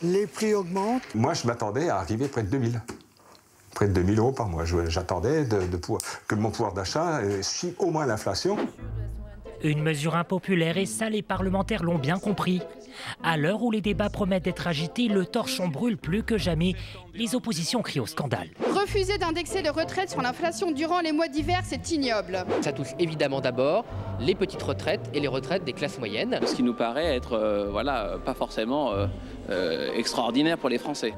les prix augmentent. Moi, je m'attendais à arriver près de 2000. Près de 2000 € par mois. J'attendais que mon pouvoir d'achat suive au moins l'inflation. Une mesure impopulaire et ça, les parlementaires l'ont bien compris. À l'heure où les débats promettent d'être agités, le torchon brûle plus que jamais. Les oppositions crient au scandale. Refuser d'indexer les retraites sur l'inflation durant les mois d'hiver, c'est ignoble. Ça touche évidemment d'abord les petites retraites et les retraites des classes moyennes. Ce qui nous paraît être pas forcément extraordinaire pour les Français.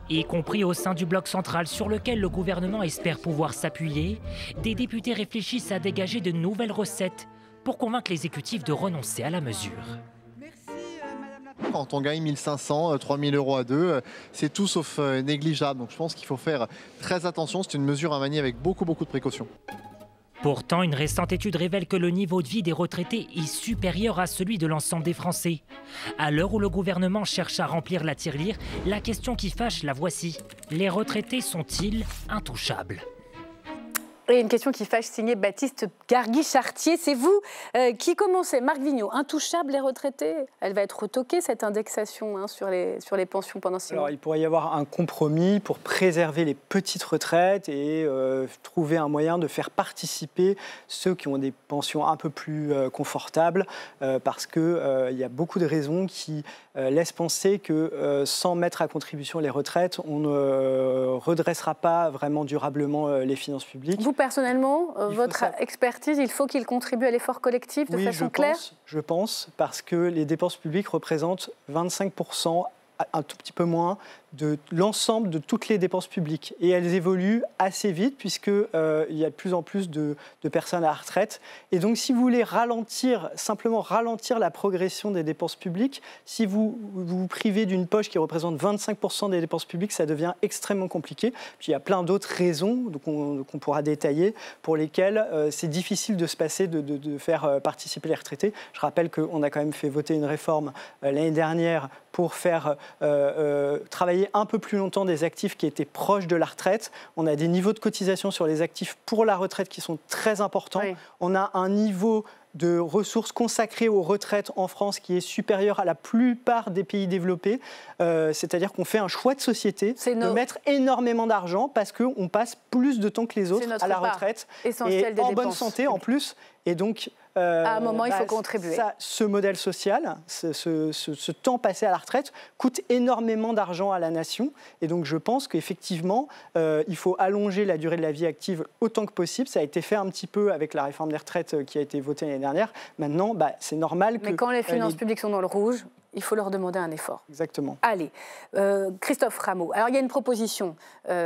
Y compris au sein du bloc central sur lequel le gouvernement espère pouvoir s'appuyer, des députés réfléchissent à dégager de nouvelles recettes pour convaincre l'exécutif de renoncer à la mesure. Quand on gagne 1500, 3000 € à deux, c'est tout sauf négligeable. Donc je pense qu'il faut faire très attention. C'est une mesure à manier avec beaucoup de précautions. Pourtant, une récente étude révèle que le niveau de vie des retraités est supérieur à celui de l'ensemble des Français. À l'heure où le gouvernement cherche à remplir la tirelire, la question qui fâche, la voici. Les retraités sont-ils intouchables ? Et une question qui fâche, signée Baptiste Garguy-Chartier. C'est vous qui commencez. Marc Vigneault, intouchable les retraités? Elle va être retoquée, cette indexation hein, sur les pensions pendant 6 mois. Alors, il pourrait y avoir un compromis pour préserver les petites retraites et trouver un moyen de faire participer ceux qui ont des pensions un peu plus confortables parce qu'il y a beaucoup de raisons qui laissent penser que sans mettre à contribution les retraites, on ne redressera pas vraiment durablement les finances publiques. Vous, personnellement, votre expertise, il faut qu'il contribue à l'effort collectif de façon claire ? Je pense, parce que les dépenses publiques représentent 25%, un tout petit peu moins, de l'ensemble de toutes les dépenses publiques. Et elles évoluent assez vite, puisqu'il y a de plus en plus de personnes à la retraite. Et donc, si vous voulez simplement ralentir la progression des dépenses publiques, si vous vous privez d'une poche qui représente 25% des dépenses publiques, ça devient extrêmement compliqué. Puis il y a plein d'autres raisons qu'on pourra détailler, pour lesquelles c'est difficile de se passer de faire participer les retraités. Je rappelle qu'on a quand même fait voter une réforme l'année dernière pour faire travailler un peu plus longtemps des actifs qui étaient proches de la retraite. On a des niveaux de cotisation sur les actifs pour la retraite qui sont très importants. Oui. On a un niveau de ressources consacrées aux retraites en France qui est supérieur à la plupart des pays développés. C'est-à-dire qu'on fait un choix de société de mettre énormément d'argent parce qu'on passe plus de temps que les autres à la retraite et en bonne santé en plus. Et donc, à un moment, il faut contribuer. Ce modèle social, ce temps passé à la retraite, coûte énormément d'argent à la nation. Et donc, je pense qu'effectivement, il faut allonger la durée de la vie active autant que possible. Ça a été fait un petit peu avec la réforme des retraites qui a été votée l'année dernière. Maintenant, c'est normal que... Mais quand les finances publiques sont dans le rouge, il faut leur demander un effort. Exactement. Allez, Christophe Rameau. Alors, il y a une proposition.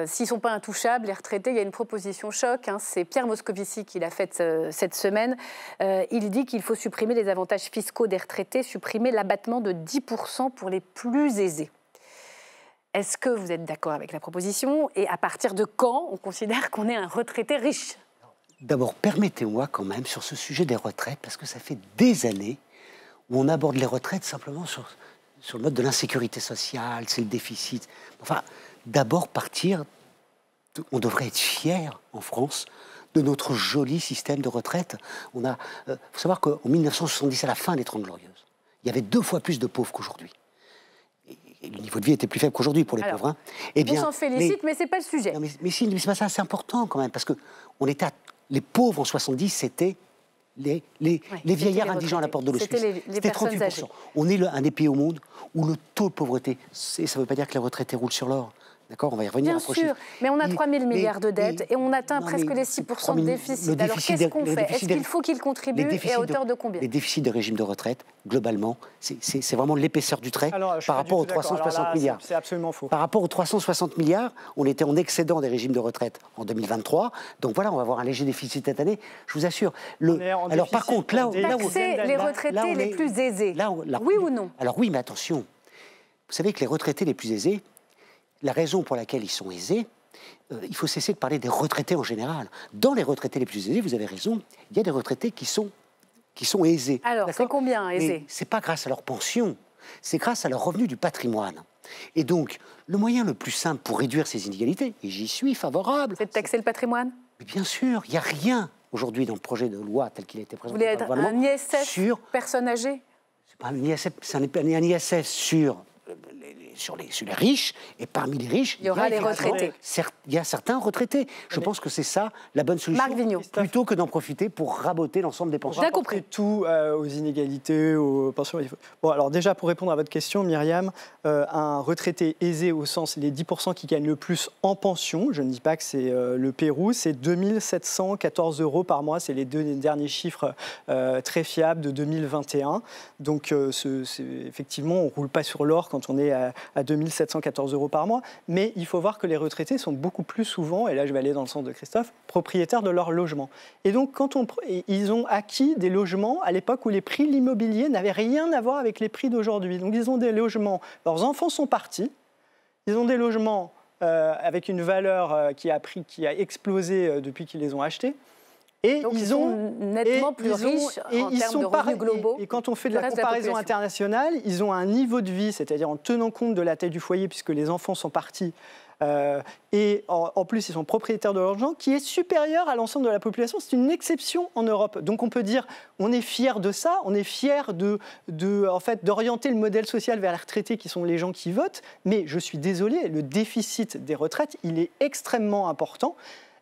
S'ils ne sont pas intouchables, les retraités, il y a une proposition choc. Hein, c'est Pierre Moscovici qui l'a faite cette semaine. Il dit qu'il faut supprimer les avantages fiscaux des retraités, supprimer l'abattement de 10% pour les plus aisés. Est-ce que vous êtes d'accord avec la proposition? Et à partir de quand on considère qu'on est un retraité riche? D'abord, permettez-moi quand même sur ce sujet des retraites, parce que ça fait des années où on aborde les retraites simplement sur le mode de l'insécurité sociale, c'est le déficit. Enfin, d'abord on devrait être fiers en France de notre joli système de retraite. Il faut savoir qu'en 1970, à la fin des 30 Glorieuses, il y avait 2 fois plus de pauvres qu'aujourd'hui. Et le niveau de vie était plus faible qu'aujourd'hui pour les pauvres. Hein. Eh bien, on s'en félicite, mais ce n'est pas le sujet. Non, mais c'est pas ça, c'est important quand même, parce que les pauvres en 70, c'était les vieillards indigents à la porte de l'hospice. C'était 38%. On est un des pays au monde où le taux de pauvreté, ça ne veut pas dire que les retraités roulent sur l'or. D'accord, on va y revenir. Bien sûr, mais on a 3 000 milliards de dettes et on atteint presque les 6% de déficit. Alors qu'est-ce qu'on fait? Est-ce qu'il faut qu'ils contribuent et à hauteur de combien? Les déficits de régime de retraite, globalement, c'est vraiment l'épaisseur du trait par rapport aux 360 milliards. C'est absolument faux. Par rapport aux 360 milliards, on était en excédent des régimes de retraite en 2023. Donc voilà, on va avoir un léger déficit cette année, je vous assure. Alors par contre, là où les retraités les plus aisés, oui ou non? Alors oui, mais attention. Vous savez que les retraités les plus aisés, la raison pour laquelle ils sont aisés, il faut cesser de parler des retraités en général. Dans les retraités les plus aisés, vous avez raison, il y a des retraités qui qui sont aisés. Alors, c'est combien aisés? Ce n'est pas grâce à leur pension, c'est grâce à leur revenu du patrimoine. Et donc, le moyen le plus simple pour réduire ces inégalités, et j'y suis favorable... C'est de taxer le patrimoine? Mais bien sûr, il n'y a rien aujourd'hui dans le projet de loi tel qu'il a été présenté. Vous voulez être un ISF sur personnes âgées? Un ISF, ça n'est pas un ISF sur les riches, et parmi les riches, il y aura les retraités. Il y a certains retraités. Je pense que c'est ça la bonne solution, plutôt que d'en profiter pour raboter l'ensemble des pensions. J'ai compris tout aux inégalités, aux pensions. Bon, alors déjà, pour répondre à votre question, Myriam, un retraité aisé au sens les 10% qui gagnent le plus en pension, je ne dis pas que c'est le Pérou, c'est 2 714 € par mois, c'est les deux derniers chiffres très fiables de 2021. Donc, effectivement, on ne roule pas sur l'or quand on est à 2 714 € par mois, mais il faut voir que les retraités sont beaucoup plus souvent, et là je vais aller dans le sens de Christophe, propriétaires de leur logement. Et donc ils ont acquis des logements à l'époque où les prix de l'immobilier n'avaient rien à voir avec les prix d'aujourd'hui. Donc ils ont des logements, leurs enfants sont partis, ils ont des logements avec une valeur qui a explosé depuis qu'ils les ont achetés. Et donc ils sont nettement plus riches en termes de revenus globaux. Et quand on fait de la comparaison internationale, ils ont un niveau de vie, c'est-à-dire en tenant compte de la taille du foyer, puisque les enfants sont partis, et en plus ils sont propriétaires de leur logement, qui est supérieur à l'ensemble de la population. C'est une exception en Europe. Donc on peut dire, on est fier de ça, on est fier d'orienter le modèle social vers les retraités qui sont les gens qui votent, mais je suis désolé, le déficit des retraites, il est extrêmement important.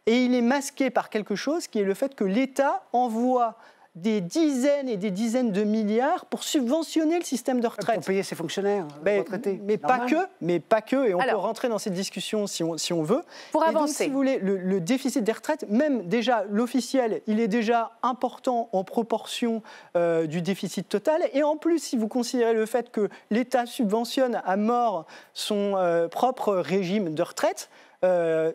Et il est masqué par quelque chose qui est le fait que l'État envoie des dizaines et des dizaines de milliards pour subventionner le système de retraite. Pour payer ses fonctionnaires retraités. Mais pas que, et on peut rentrer dans cette discussion si on veut. Pour avancer. Donc, si vous voulez, le déficit des retraites, même déjà l'officiel, il est déjà important en proportion du déficit total. Et en plus, si vous considérez le fait que l'État subventionne à mort son propre régime de retraite,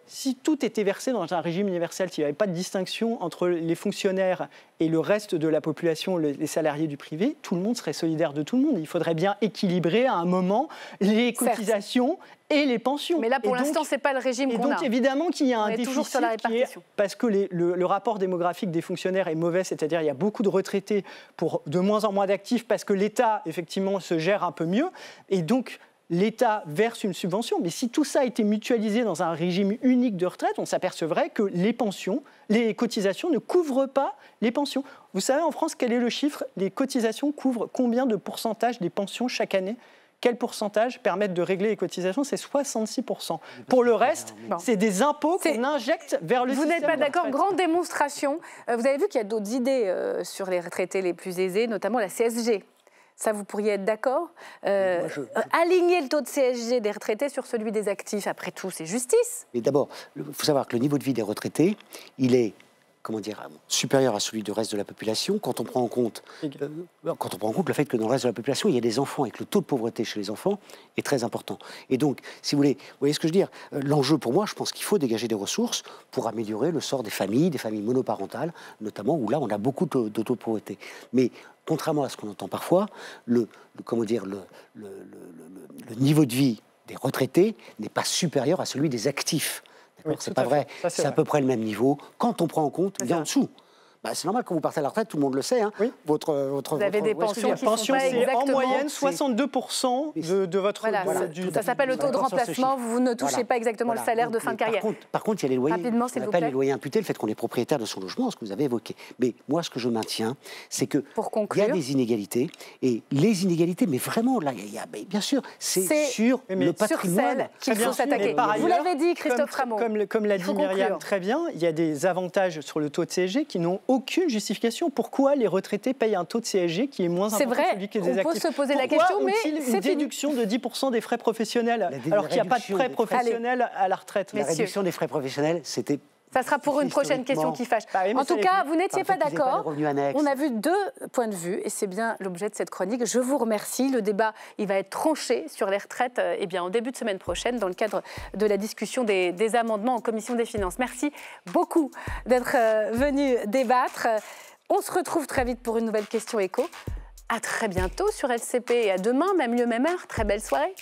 si tout était versé dans un régime universel, s'il n'y avait pas de distinction entre les fonctionnaires et le reste de la population, les salariés du privé, tout le monde serait solidaire de tout le monde. Il faudrait bien équilibrer à un moment les cotisations et les pensions. Mais là, pour l'instant, ce n'est pas le régime qu'on a. Et donc, évidemment qu'il y a un déficit sur la répartition. Parce que le rapport démographique des fonctionnaires est mauvais, c'est-à-dire il y a beaucoup de retraités pour de moins en moins d'actifs parce que l'État, effectivement, se gère un peu mieux. Et donc, l'État verse une subvention, mais si tout ça était mutualisé dans un régime unique de retraite, on s'apercevrait que les cotisations ne couvrent pas les pensions. Vous savez, en France, quel est le chiffre? Les cotisations couvrent combien de pourcentage des pensions chaque année? Quel pourcentage permettent de régler les cotisations? C'est 66%. Pour le reste, c'est des impôts qu'on injecte vers le système. Vous n'êtes pas d'accord? Grande démonstration. Vous avez vu qu'il y a d'autres idées sur les retraités les plus aisés, notamment la CSG. Ça, vous pourriez être d'accord? Aligner le taux de CSG des retraités sur celui des actifs, après tout, c'est justice. Mais d'abord, il faut savoir que le niveau de vie des retraités, il est supérieur à celui du reste de la population quand on prend en compte le fait que dans le reste de la population, il y a des enfants et que le taux de pauvreté chez les enfants est très important. Et donc, si vous voyez ce que je veux dire, l'enjeu pour moi, je pense qu'il faut dégager des ressources pour améliorer le sort des familles monoparentales, notamment où là, on a beaucoup de taux de pauvreté. Mais contrairement à ce qu'on entend parfois, le niveau de vie des retraités n'est pas supérieur à celui des actifs. Oui, c'est pas vrai, c'est à peu près le même niveau. Quand on prend en compte, il est en dessous. C'est normal, quand vous partez à la retraite, tout le monde le sait. Hein. Oui. Vous avez des pensions qui sont pas exactement... En moyenne, 62% de votre... Voilà, ça s'appelle le taux de remplacement. Vous ne touchez pas exactement le salaire de fin de carrière. Par contre, il y a les loyers. Rapidement, s'il vous plaît. Les loyers imputés, le fait qu'on est propriétaire de son logement, ce que vous avez évoqué. Mais moi, ce que je maintiens, c'est qu'il y a des inégalités. Et les inégalités, mais vraiment, là, bien sûr, c'est sur le patrimoine qu'il faut s'attaquer. Vous l'avez dit, Christophe Rameau. Comme l'a dit Myriam très bien, il y a des avantages sur le taux de CSG qui n'ont aucune justification. Pourquoi les retraités payent un taux de CSG qui est moins important que celui que les actifs? On peut se poser la question, mais c'est une déduction de 10% des frais professionnels, alors qu'il n'y a pas de frais professionnels à la retraite. La réduction des frais professionnels, c'était... Ça sera pour une prochaine question qui fâche. En tout cas, vous n'étiez pas d'accord. On a vu deux points de vue et c'est bien l'objet de cette chronique. Je vous remercie. Le débat, il va être tranché sur les retraites en début de semaine prochaine dans le cadre de la discussion des amendements en commission des finances. Merci beaucoup d'être venu débattre. On se retrouve très vite pour une nouvelle question écho. À très bientôt sur LCP et à demain, même lieu, même heure. Très belle soirée.